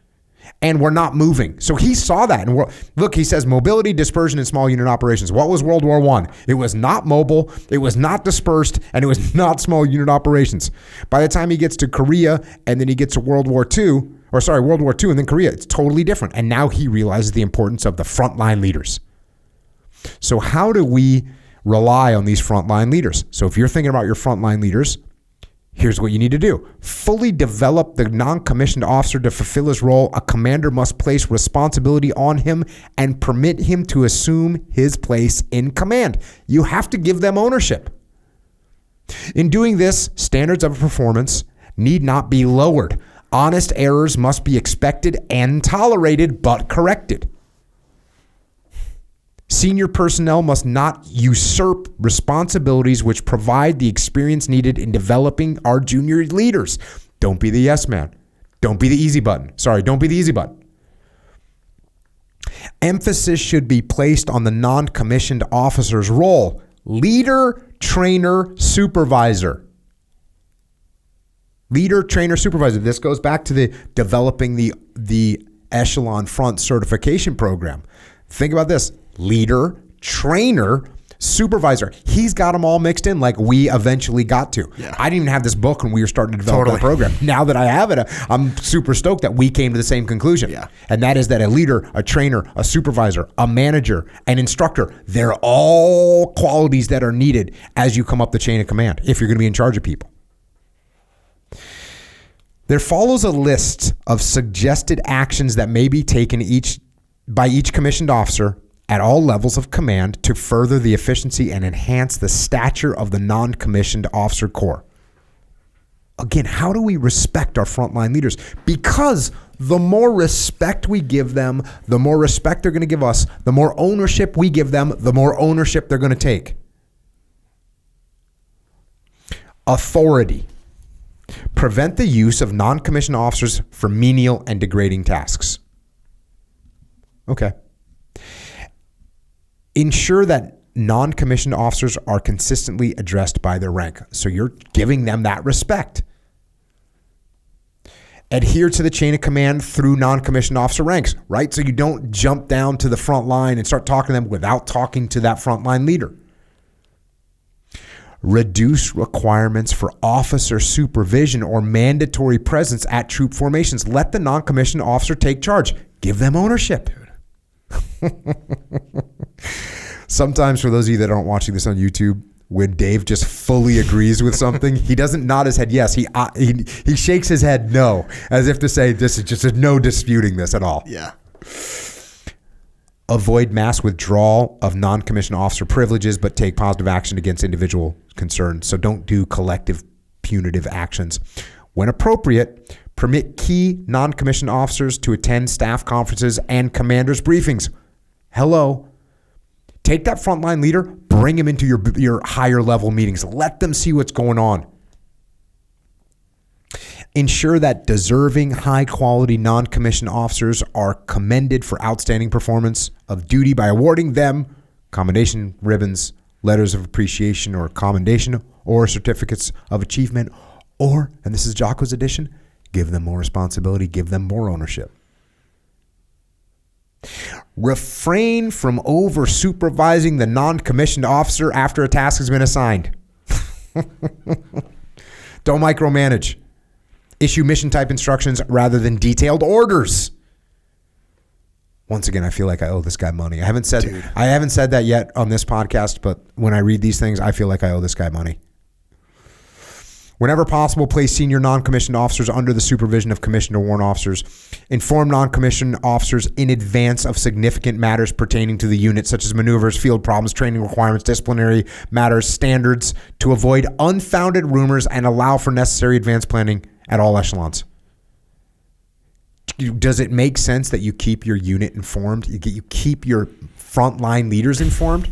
And we're not moving. So he saw that. And look, he says mobility, dispersion, and small unit operations. What was World War I? It was not mobile, it was not dispersed, and it was not small unit operations. By the time he gets to Korea and then he gets to World War II and then Korea, it's totally different. And now he realizes the importance of the frontline leaders. So how do we rely on these frontline leaders? So if you're thinking about your frontline leaders, here's what you need to do. Fully develop the non-commissioned officer to fulfill his role. A commander must place responsibility on him and permit him to assume his place in command. You have to give them ownership. In doing this, standards of performance need not be lowered. Honest errors must be expected and tolerated, but corrected. Senior personnel must not usurp responsibilities which provide the experience needed in developing our junior leaders. Don't be the yes man. Don't be the easy button. Don't be the easy button. Emphasis should be placed on the non-commissioned officer's role. Leader, trainer, supervisor. Leader, trainer, supervisor. This goes back to the developing the echelon front certification program. Think about this. Leader, trainer, supervisor. He's got them all mixed in like we eventually got to. Yeah. I didn't even have this book when we were starting to develop the program. Now that I have it, I'm super stoked that we came to the same conclusion. Yeah. And that is that a leader, a trainer, a supervisor, a manager, an instructor, they're all qualities that are needed as you come up the chain of command if you're going to be in charge of people. There follows a list of suggested actions that may be taken by each commissioned officer at all levels of command to further the efficiency and enhance the stature of the non-commissioned officer corps. Again, how do we respect our frontline leaders? Because the more respect we give them, the more respect they're going to give us. The more ownership we give them, the more ownership they're going to take. Authority. Prevent the use of non-commissioned officers for menial and degrading tasks. Okay. Ensure that non-commissioned officers are consistently addressed by their rank. So you're giving them that respect. Adhere to the chain of command through non-commissioned officer ranks, right? So you don't jump down to the front line and start talking to them without talking to that frontline leader. Reduce requirements for officer supervision or mandatory presence at troop formations. Let the non-commissioned officer take charge. Give them ownership. Sometimes, for those of you that aren't watching this on YouTube, when Dave just fully agrees with something, he doesn't nod his head yes. He shakes his head no, as if to say this is just no disputing this at all. Yeah. Avoid mass withdrawal of non-commissioned officer privileges, but take positive action against individual concerns. So don't do collective punitive actions. When appropriate, permit key non-commissioned officers to attend staff conferences and commanders' briefings. Hello. Take that frontline leader, bring him into your higher level meetings. Let them see what's going on. Ensure that deserving, high-quality non-commissioned officers are commended for outstanding performance of duty by awarding them commendation ribbons, letters of appreciation or commendation, or certificates of achievement, or, and this is Jocko's addition, give them more responsibility, give them more ownership. Refrain from over-supervising the non-commissioned officer after a task has been assigned. Don't micromanage. Issue mission-type instructions rather than detailed orders. Once again, I feel like I owe this guy money. I haven't said that yet on this podcast, but when I read these things, I feel like I owe this guy money. Whenever possible, place senior non-commissioned officers under the supervision of commissioned or warrant officers. Inform non-commissioned officers in advance of significant matters pertaining to the unit, such as maneuvers, field problems, training requirements, disciplinary matters, standards, to avoid unfounded rumors and allow for necessary advanced planning at all echelons. Does it make sense that you keep your unit informed? You keep your frontline leaders informed?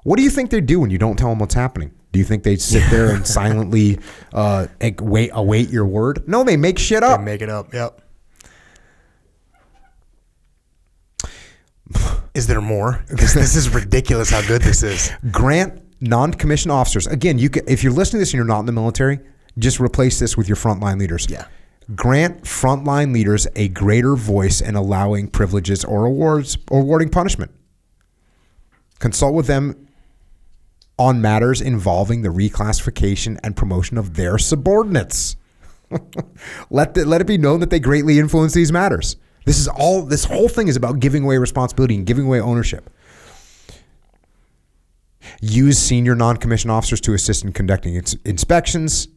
What do you think they do when you don't tell them what's happening? Do you think they sit there and silently await your word? No, they make shit up. They make it up, yep. Is there more? Because this is ridiculous how good this is. Grant non-commissioned officers. Again, if you're listening to this and you're not in the military, just replace this with your frontline leaders. Yeah. Grant frontline leaders a greater voice in allowing privileges or awarding punishment. Consult with them on matters involving the reclassification and promotion of their subordinates. Let it be known that they greatly influence these matters. This whole thing is about giving away responsibility and giving away ownership. Use senior non-commissioned officers to assist in conducting inspections.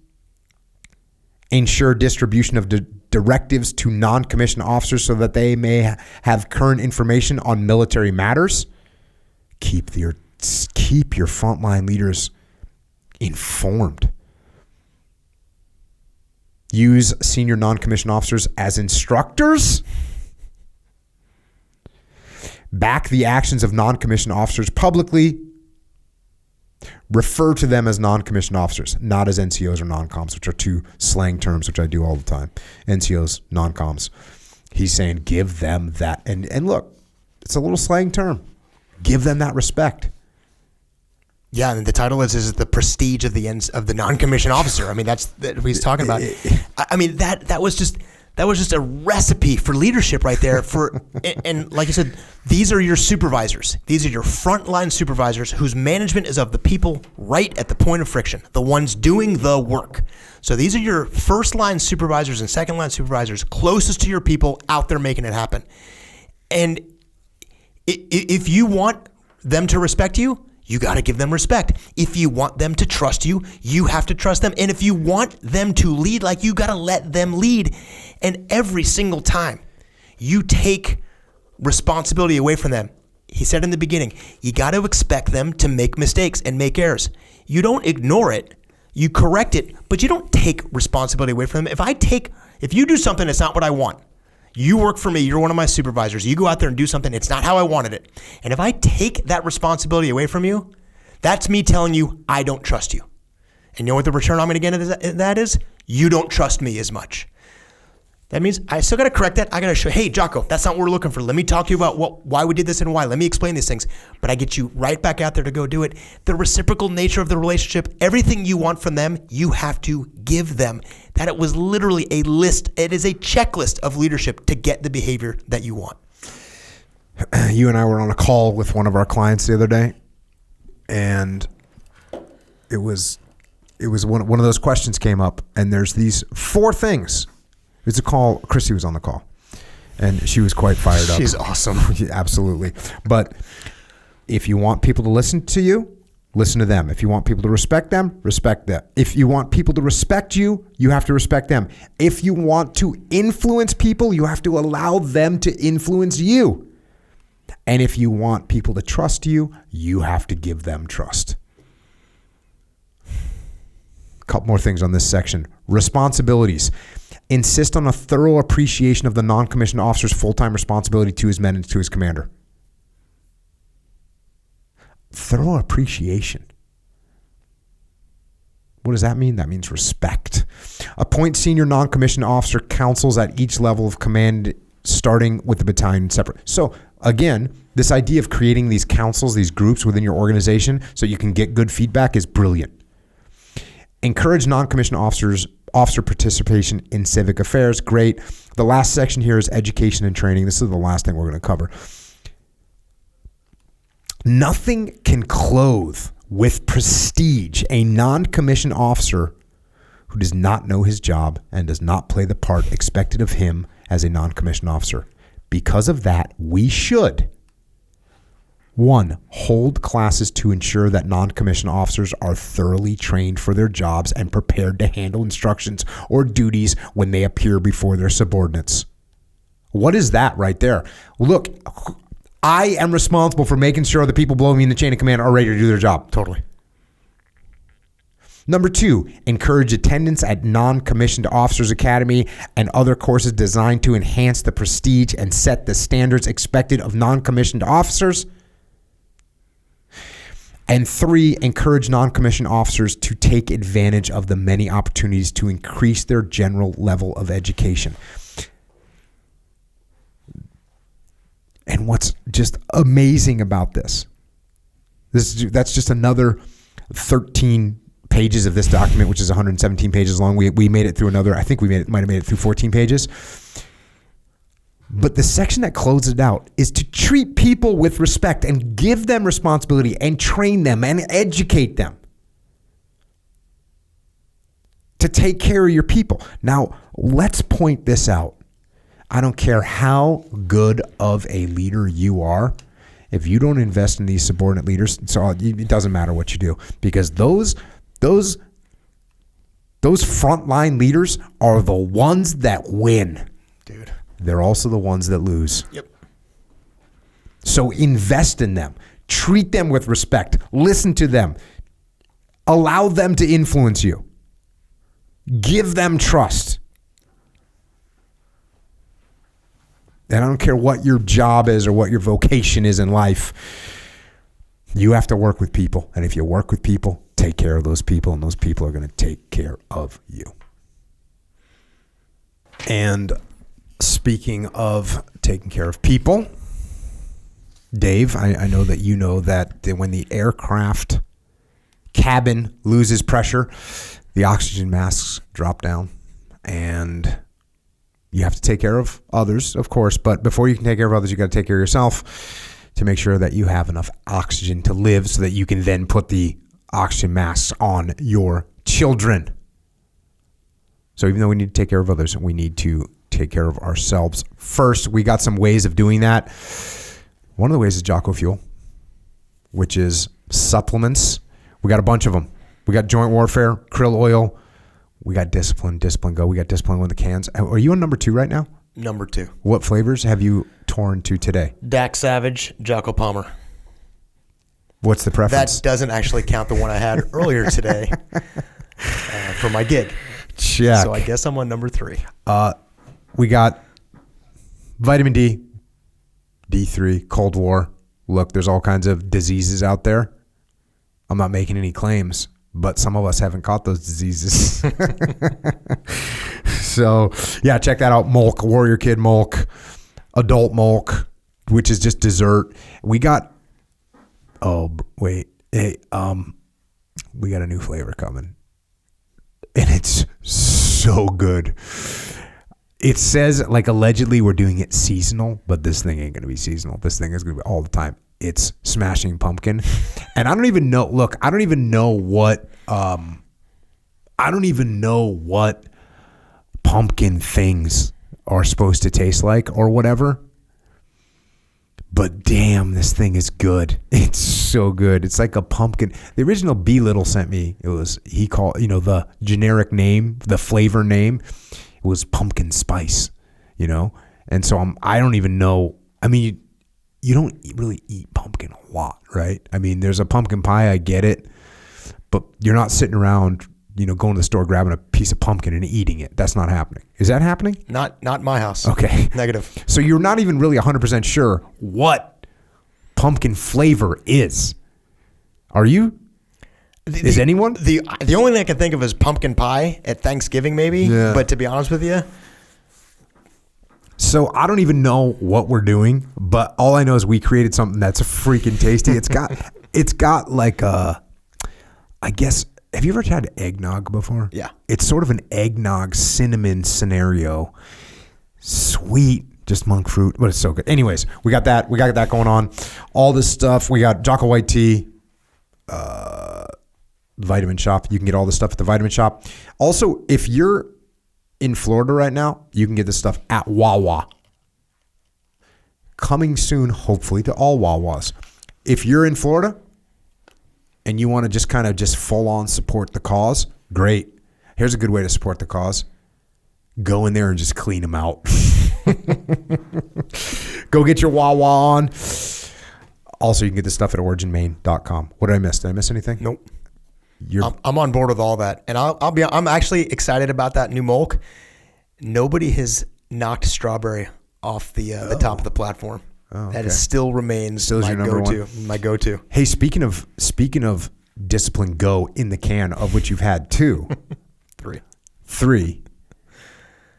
Ensure distribution of directives to non-commissioned officers so that they may have current information on military matters. Keep your frontline leaders informed. Use senior non-commissioned officers as instructors. Back the actions of non-commissioned officers publicly. Refer to them as non-commissioned officers, not as NCOs or non-coms, which are two slang terms, which I do all the time. NCOs, non-coms. He's saying give them that. And look, it's a little slang term. Give them that respect. Yeah, and the title is the prestige of the non-commissioned officer. I mean, that's what he's talking about. I mean, that was just a recipe for leadership right there. And like you said, these are your supervisors. These are your frontline supervisors whose management is of the people right at the point of friction, the ones doing the work. So these are your first line supervisors and second line supervisors closest to your people out there making it happen. And if you want them to respect you, you got to give them respect. If you want them to trust you, you have to trust them. And if you want them to lead, like, you got to let them lead. And every single time you take responsibility away from them, he said in the beginning, you got to expect them to make mistakes and make errors. You don't ignore it. You correct it, but you don't take responsibility away from them. If you do something that's not what I want, you work for me, you're one of my supervisors, you go out there and do something, it's not how I wanted it. And if I take that responsibility away from you, that's me telling you I don't trust you. And you know what the return I'm going to get of that is? You don't trust me as much. That means I still got to correct that. I got to show, hey, Jocko, that's not what we're looking for. Let me talk to you about why we did this and why. Let me explain these things. But I get you right back out there to go do it. The reciprocal nature of the relationship, everything you want from them, you have to give them. That it was literally a list. It is a checklist of leadership to get the behavior that you want. You and I were on a call with one of our clients the other day, and it was one of those questions came up, and there's these 4 things. It was a call. Chrissy was on the call, and she was quite fired up. She's awesome. Absolutely. But if you want people to listen to you, listen to them. If you want people to respect them, respect them. If you want people to respect you, you have to respect them. If you want to influence people, you have to allow them to influence you. And if you want people to trust you, you have to give them trust. A couple more things on this section. Responsibilities. Insist on a thorough appreciation of the non-commissioned officer's full-time responsibility to his men and to his commander. Thorough appreciation. What does that mean? That means respect. Appoint senior non-commissioned officer councils at each level of command, starting with the battalion separate. So again, this idea of creating these councils, these groups within your organization so you can get good feedback is brilliant. Encourage non-commissioned officer participation in civic affairs. Great. The last section here is education and training. This is the last thing we're going to cover. Nothing can clothe with prestige a non-commissioned officer who does not know his job and does not play the part expected of him as a non-commissioned officer. Because of that, we should 1, hold classes to ensure that non-commissioned officers are thoroughly trained for their jobs and prepared to handle instructions or duties when they appear before their subordinates. What is that right there? Look, I am responsible for making sure the people below me in the chain of command are ready to do their job. Totally. Number 2, encourage attendance at non-commissioned officers academy and other courses designed to enhance the prestige and set the standards expected of non-commissioned officers. And 3, encourage non-commissioned officers to take advantage of the many opportunities to increase their general level of education. And what's just amazing about that's just another 13 pages of this document, which is 117 pages long. We made it through another, I think might have made it through 14 pages. But the section that closes it out is to treat people with respect and give them responsibility and train them and educate them to take care of your people. Now, let's point this out. I don't care how good of a leader you are. If you don't invest in these subordinate leaders, so it doesn't matter what you do, because those frontline leaders are the ones that win. Dude. They're also the ones that lose. Yep. So invest in them. Treat them with respect. Listen to them. Allow them to influence you. Give them trust. And I don't care what your job is or what your vocation is in life. You have to work with people. And if you work with people, take care of those people, and those people are going to take care of you. And speaking of taking care of people, Dave, I know that you know that when the aircraft cabin loses pressure, the oxygen masks drop down, and you have to take care of others, of course, but before you can take care of others, you got to take care of yourself to make sure that you have enough oxygen to live so that you can then put the oxygen masks on your children. So even though we need to take care of others, we need to take care of ourselves first. We got some ways of doing that. One of the ways is Jocko Fuel, which is supplements. We got a bunch of them. We got Joint Warfare, krill oil. We got Discipline Go. We got Discipline with the cans. Are you on number 2 right now? Number 2. What flavors have you torn to today? Dak Savage, Jocko Palmer. What's the preference? That doesn't actually count the one I had earlier today for my gig. Check. So I guess I'm on number 3. We got vitamin D, D3, Cold War. Look, there's all kinds of diseases out there. I'm not making any claims, but some of us haven't caught those diseases. So, yeah, check that out. Mulk, Warrior Kid Mulk, Adult Mulk, which is just dessert. We got, we got a new flavor coming. And it's so good. It says, like, allegedly we're doing it seasonal, but this thing ain't going to be seasonal. This thing is going to be all the time. It's Smashing Pumpkin. And I don't even know, look, I don't even know what pumpkin things are supposed to taste like or whatever. But damn, this thing is good. It's so good. It's like a pumpkin. The original B Little sent me, he called, the generic name, the flavor name, it was pumpkin spice, And so I don't even know. I mean, you don't really eat pumpkin a lot, right? I mean, there's a pumpkin pie, I get it. But you're not sitting around, going to the store, grabbing a piece of pumpkin and eating it. That's not happening. Is that happening? Not in my house. Okay. Negative. So you're not even really 100% sure what pumpkin flavor is. Are you? Is anyone? The only thing I can think of is pumpkin pie at Thanksgiving, maybe. Yeah. But to be honest with you. So I don't even know what we're doing, but all I know is we created something that's freaking tasty. It's got like I guess, have you ever tried eggnog before? Yeah. It's sort of an eggnog cinnamon scenario. Sweet, just monk fruit, but it's so good. Anyways, we got that. We got that going on. All this stuff. We got Jocko White Tea, Vitamin Shop. You can get all this stuff at the Vitamin Shop. Also, if you're in Florida right now, you can get this stuff at Wawa. Coming soon, hopefully, to all Wawas. if you're in Florida and you want to just kind of just full on support the cause, great. Here's a good way to support the cause. Go in there and just clean them out. Go get your Wawa on. Also, you can get this stuff at originmain.com. What did I miss? Did I miss anything? Nope. I'm on board with all that. And I'm actually excited about that new milk. Nobody has knocked strawberry off the top of the platform. Oh, okay. That still remains my go-to. Hey, speaking of Discipline Go in the can, of which you've had 2. 3.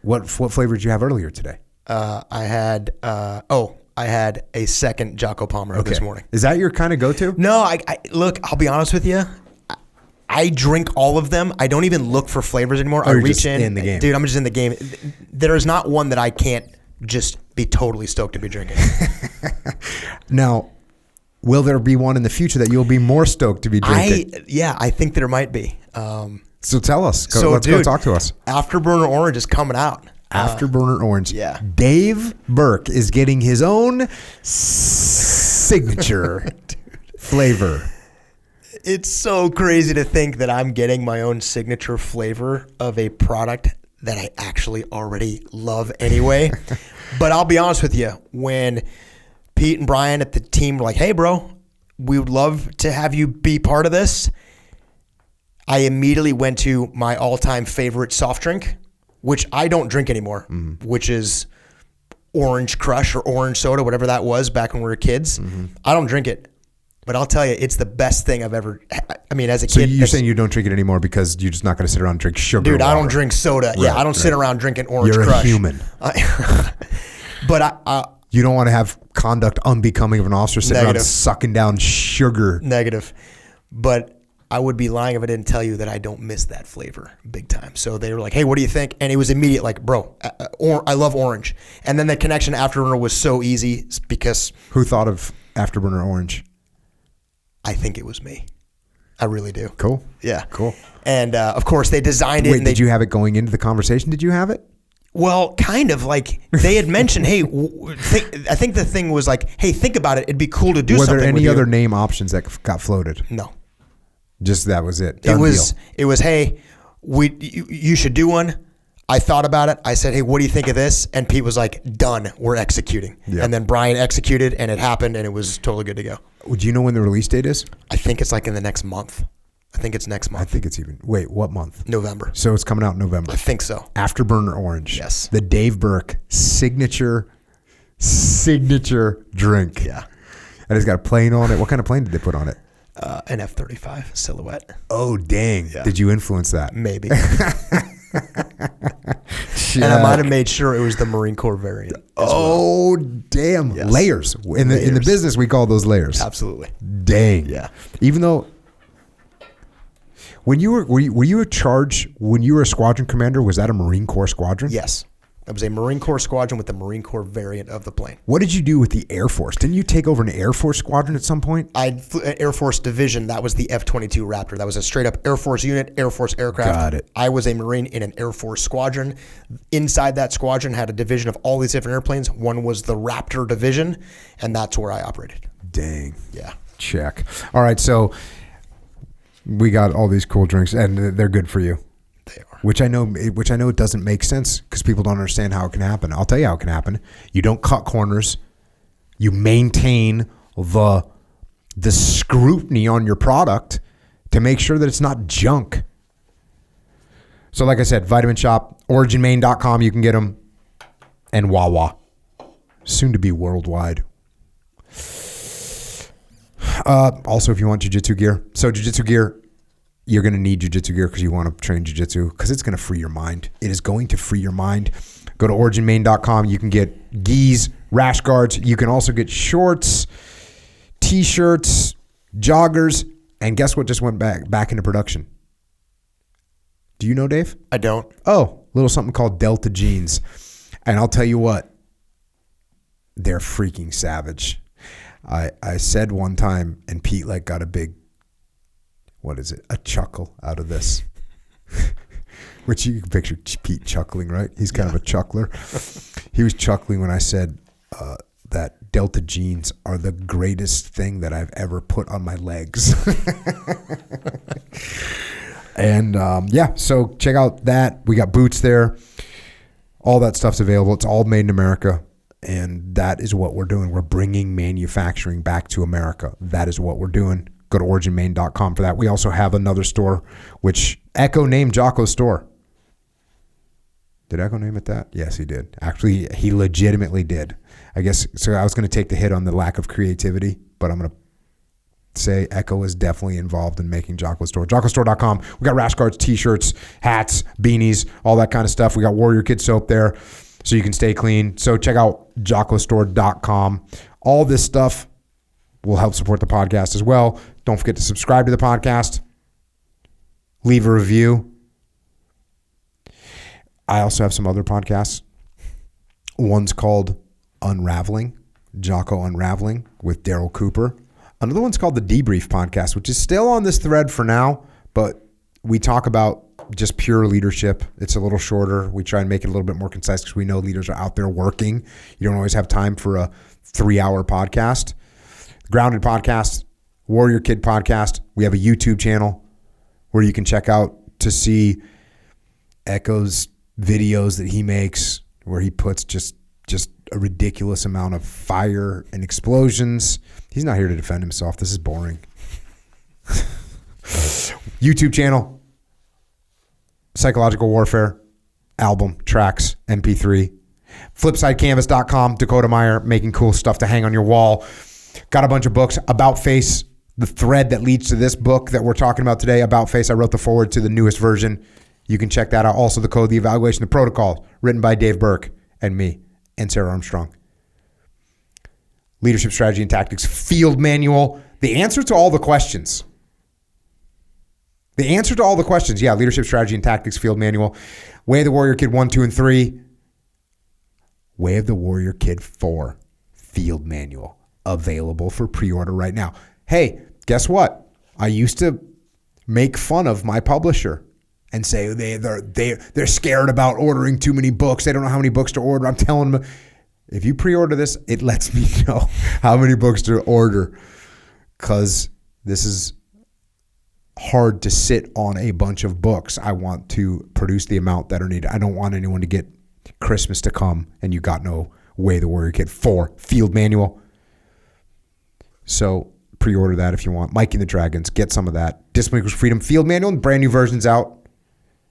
What flavor did you have earlier today? I had a second Jocko Palmer this morning. Is that your kind of go-to? No, I look, I'll be honest with you. I drink all of them. I don't even look for flavors anymore. I reach in the game. Dude, I'm just in the game. There is not one that I can't just be totally stoked to be drinking. Now, will there be one in the future that you'll be more stoked to be drinking? I think there might be. So tell us. Let's go talk to us. Afterburner Orange is coming out. Afterburner Orange. Yeah. Dave Burke is getting his own signature flavor. It's so crazy to think that I'm getting my own signature flavor of a product that I actually already love anyway. But I'll be honest with you, when Pete and Brian at the team were like, hey, bro, we would love to have you be part of this, I immediately went to my all-time favorite soft drink, which I don't drink anymore, which is Orange Crush or Orange Soda, whatever that was back when we were kids. I don't drink it. But I'll tell you, it's the best thing I've ever. I mean, as a kid. So you're saying you don't drink it anymore because you're just not going to sit around and drink sugar. Dude, water. I don't drink soda. Right, I don't sit around drinking Orange Crush. You're a human. But you don't want to have conduct unbecoming of an officer sitting around sucking down sugar. Negative. But I would be lying if I didn't tell you that I don't miss that flavor big time. So they were like, hey, what do you think? And it was immediate, like, bro, I love orange. And then the connection to Afterburner was so easy because. Who thought of Afterburner Orange? I think it was me. I really do. Cool. Yeah. Cool. And of course, they designed it. Wait, did you have it going into the conversation? Did you have it? Well, kind of. Like they had mentioned, hey, I think the thing was like, hey, think about it. It'd be cool to do something. Were there any with other name options that got floated? No. Just that was it. It was, hey, you should do one. I thought about it. I said, hey, what do you think of this? And Pete was like, done. We're executing. Yep. And then Brian executed, and it happened, and it was totally good to go. Do you know when the release date is? I think it's like in the next month. I think it's next month. I think it's even. Wait, what month? November. So it's coming out in November. I think so. Afterburner Orange. Yes. The Dave Burke signature drink. Yeah. And it's got a plane on it. What kind of plane did they put on it? An F-35 silhouette. Oh, dang. Yeah. Did you influence that? Maybe. And I might have made sure it was the Marine Corps variant. Oh, damn. Yes. Layers. In the business, we call those layers. Absolutely. Dang. Yeah. Even though, when you were a charge, when you were a squadron commander, was that a Marine Corps squadron? Yes. It was a Marine Corps squadron with the Marine Corps variant of the plane. What did you do with the Air Force? Didn't you take over an Air Force squadron at some point? I flew an Air Force division. That was the F-22 Raptor. That was a straight up Air Force unit, Air Force aircraft. Got it. I was a Marine in an Air Force squadron. Inside that squadron had a division of all these different airplanes. One was the Raptor division, and that's where I operated. Dang. Yeah. Check. All right, so we got all these cool drinks, and they're good for you. They are. Which I know it doesn't make sense because people don't understand how it can happen. I'll tell you how it can happen. You don't cut corners. You maintain the scrutiny on your product to make sure that it's not junk. So like I said, Vitamin Shop, originmain.com, you can get them, and Wawa. Soon to be worldwide. Also, if you want jiu-jitsu gear. So jiu-jitsu gear, you're going to need jiu-jitsu gear because you want to train jiu-jitsu because it's going to free your mind. It is going to free your mind. Go to originmain.com. You can get gis, rash guards. You can also get shorts, T-shirts, joggers, and guess what just went back into production? Do you know, Dave? I don't. Oh, a little something called Delta jeans. And I'll tell you what, they're freaking savage. I said one time, and Pete got a big, what is it? A chuckle out of this. Which you can picture Pete chuckling, right? He's kind of a chuckler. He was chuckling when I said that Delta jeans are the greatest thing that I've ever put on my legs. And so check out that. We got boots there. All that stuff's available. It's all made in America. And that is what we're doing. We're bringing manufacturing back to America. That is what we're doing. Go to originmain.com for that. We also have another store, which Echo named Jocko's store. Did Echo name it that? Yes, he did. Actually, he legitimately did. I guess, so I was going to take the hit on the lack of creativity, but I'm going to say Echo is definitely involved in making Jocko's store. JockoStore.com. We got rash guards, t-shirts, hats, beanies, all that kind of stuff. We got Warrior Kid soap there so you can stay clean. So check out JockoStore.com. All this stuff will help support the podcast as well. Don't forget to subscribe to the podcast. Leave a review. I also have some other podcasts. One's called Unraveling, Jocko Unraveling with Daryl Cooper. Another one's called The Debrief Podcast, which is still on this thread for now, but we talk about just pure leadership. It's a little shorter. We try and make it a little bit more concise because we know leaders are out there working. You don't always have time for a 3-hour podcast. Grounded Podcast, Warrior Kid Podcast. We have a YouTube channel where you can check out to see Echo's videos that he makes, where he puts just a ridiculous amount of fire and explosions. He's not here to defend himself. This is boring. YouTube channel, Psychological Warfare, album, tracks, MP3. FlipsideCanvas.com, Dakota Meyer, making cool stuff to hang on your wall. Got a bunch of books. About Face, the thread that leads to this book that we're talking about today, About Face. I wrote the foreword to the newest version. You can check that out. Also, The Code, The Evaluation, The Protocol, written by Dave Burke and me and Sarah Armstrong. Leadership Strategy and Tactics Field Manual. The answer to all the questions. The answer to all the questions. Yeah, Leadership Strategy and Tactics Field Manual. Way of the Warrior Kid 1, 2, and 3. Way of the Warrior Kid 4 Field Manual. Available for pre-order right now. Hey, guess what? I used to make fun of my publisher and say they're scared about ordering too many books. They don't know how many books to order. I'm telling them, if you pre-order this, it lets me know how many books to order, because this is hard to sit on a bunch of books. I want to produce the amount that are needed. I don't want anyone to get Christmas to come and you got no Way of the Warrior Kid 4 Field Manual. So pre-order that if you want. Mikey and the Dragons, get some of that. Discipline Equals Freedom Field Manual, brand new version's out.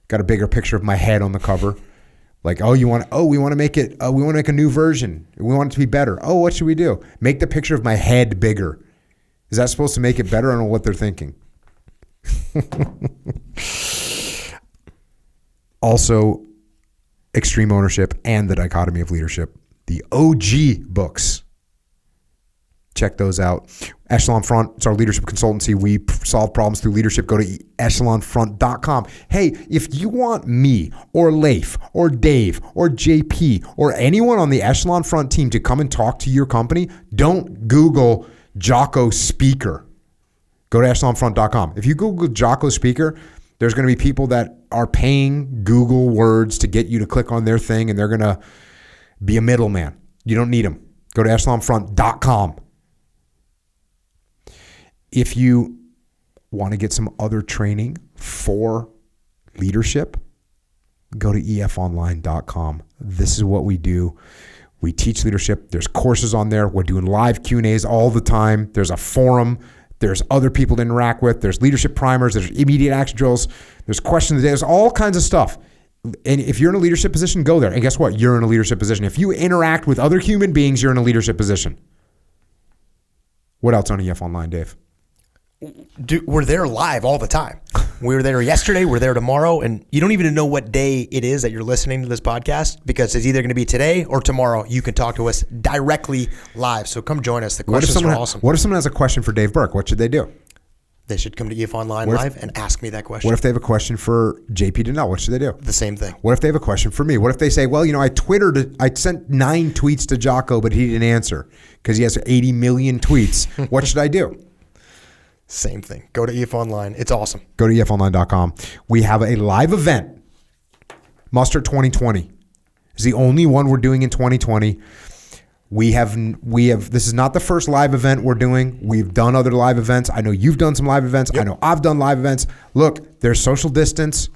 Got a bigger picture of my head on the cover. Like, we want to make it, we want to make a new version. We want it to be better. Oh, what should we do? Make the picture of my head bigger. Is that supposed to make it better? I don't know what they're thinking. Also, Extreme Ownership and The Dichotomy of Leadership, the OG books. Check those out. Echelon Front, it's our leadership consultancy. We solve problems through leadership. Go to echelonfront.com. Hey, if you want me or Leif or Dave or JP or anyone on the Echelon Front team to come and talk to your company, don't Google Jocko Speaker. Go to echelonfront.com. If you Google Jocko Speaker, there's going to be people that are paying Google words to get you to click on their thing, and they're going to be a middleman. You don't need them. Go to echelonfront.com. If you want to get some other training for leadership, go to efonline.com. This is what we do. We teach leadership. There's courses on there. We're doing live Q&As all the time. There's a forum. There's other people to interact with. There's leadership primers. There's immediate action drills. There's questions of the day. There's all kinds of stuff. And if you're in a leadership position, go there. And guess what? You're in a leadership position. If you interact with other human beings, you're in a leadership position. What else on EF Online, Dave? We're there live all the time. We were there yesterday. We're there tomorrow. And you don't even know what day it is that you're listening to this podcast, because it's either going to be today or tomorrow. You can talk to us directly live. So come join us. The questions are awesome. What if someone has a question for Dave Burke? What should they do? They should come to EF Online live and ask me that question. What if they have a question for JP Donnell? What should they do? The same thing. What if they have a question for me? What if they say, well, I sent 9 tweets to Jocko, but he didn't answer because he has 80 million tweets. What should I do? Same thing. Go to EF Online. It's awesome. Go to efonline.com. We have a live event. Muster 2020 is the only one we're doing in 2020. We have. This is not the first live event we're doing. We've done other live events. I know you've done some live events. Yep. I know I've done live events. Look, there's social distance.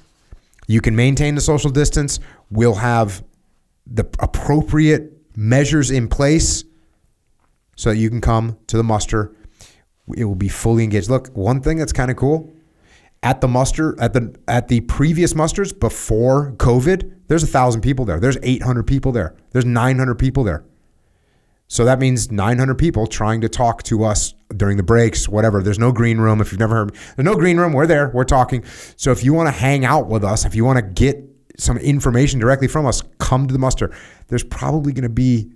You can maintain the social distance. We'll have the appropriate measures in place so that you can come to the muster. It will be fully engaged. Look, one thing that's kind of cool, at the muster, at the previous musters before COVID, there's 1,000 people there. There's 800 people there. There's 900 people there. So that means 900 people trying to talk to us during the breaks, whatever. There's no green room. If you've never heard, there's no green room. We're there. We're talking. So if you want to hang out with us, if you want to get some information directly from us, come to the muster. There's probably going to be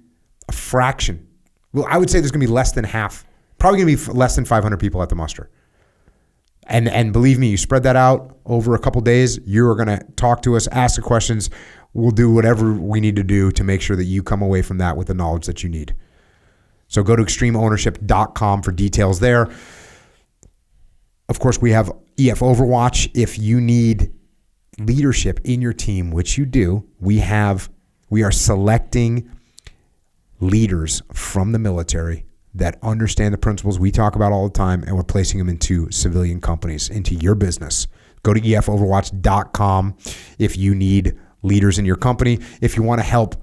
a fraction. Well, I would say there's going to be less than half. Probably going to be less than 500 people at the muster. And believe me, you spread that out over a couple days, you're going to talk to us, ask the questions. We'll do whatever we need to do to make sure that you come away from that with the knowledge that you need. So go to extremeownership.com for details there. Of course, we have EF Overwatch. If you need leadership in your team, which you do, we are selecting leaders from the military that understand the principles we talk about all the time, and we're placing them into civilian companies, into your business. Go to efoverwatch.com if you need leaders in your company. If you want to help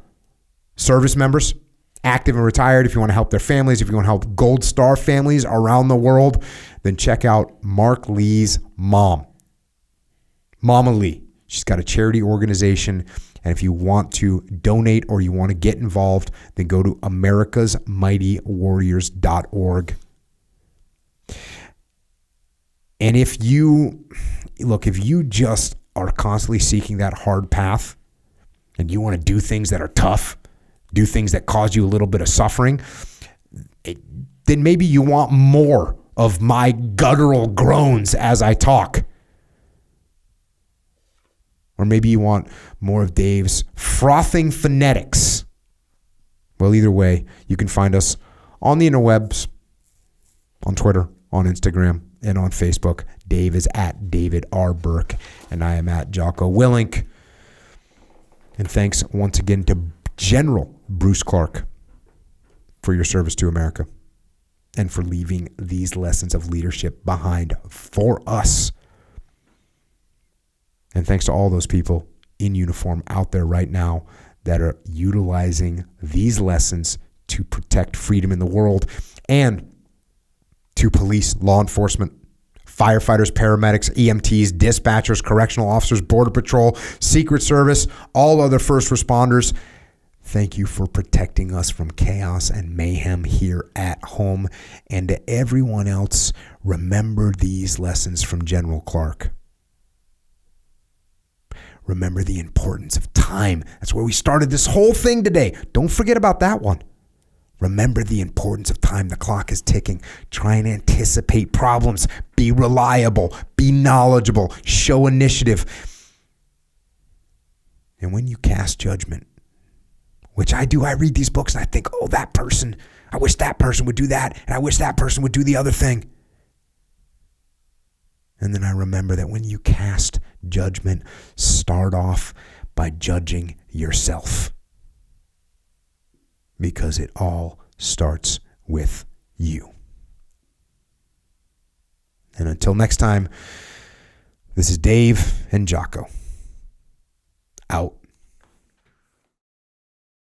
service members, active and retired, if you want to help their families, if you want to help Gold Star families around the world, then check out Mark Lee's mom, Mama Lee. She's got a charity organization. And if you want to donate or you want to get involved, then go to americasmightywarriors.org. And if you just are constantly seeking that hard path and you want to do things that are tough, do things that cause you a little bit of suffering, then maybe you want more of my guttural groans as I talk. Or maybe you want more of Dave's frothing phonetics. Well, either way, you can find us on the interwebs, on Twitter, on Instagram, and on Facebook. Dave is at David R. Burke, and I am at Jocko Willink. And thanks once again to General Bruce Clarke for your service to America and for leaving these lessons of leadership behind for us. And thanks to all those people in uniform out there right now that are utilizing these lessons to protect freedom in the world, and to police, law enforcement, firefighters, paramedics, EMTs, dispatchers, correctional officers, Border Patrol, Secret Service, all other first responders. Thank you for protecting us from chaos and mayhem here at home. And to everyone else, remember these lessons from General Clarke. Remember the importance of time. That's where we started this whole thing today. Don't forget about that one. Remember the importance of time. The clock is ticking. Try and anticipate problems. Be reliable. Be knowledgeable. Show initiative. And when you cast judgment, which I do, I read these books and I think, oh, that person, I wish that person would do that, and I wish that person would do the other thing. And then I remember that when you cast judgment, start off by judging yourself. Because it all starts with you. And until next time, this is Dave and Jocko. Out.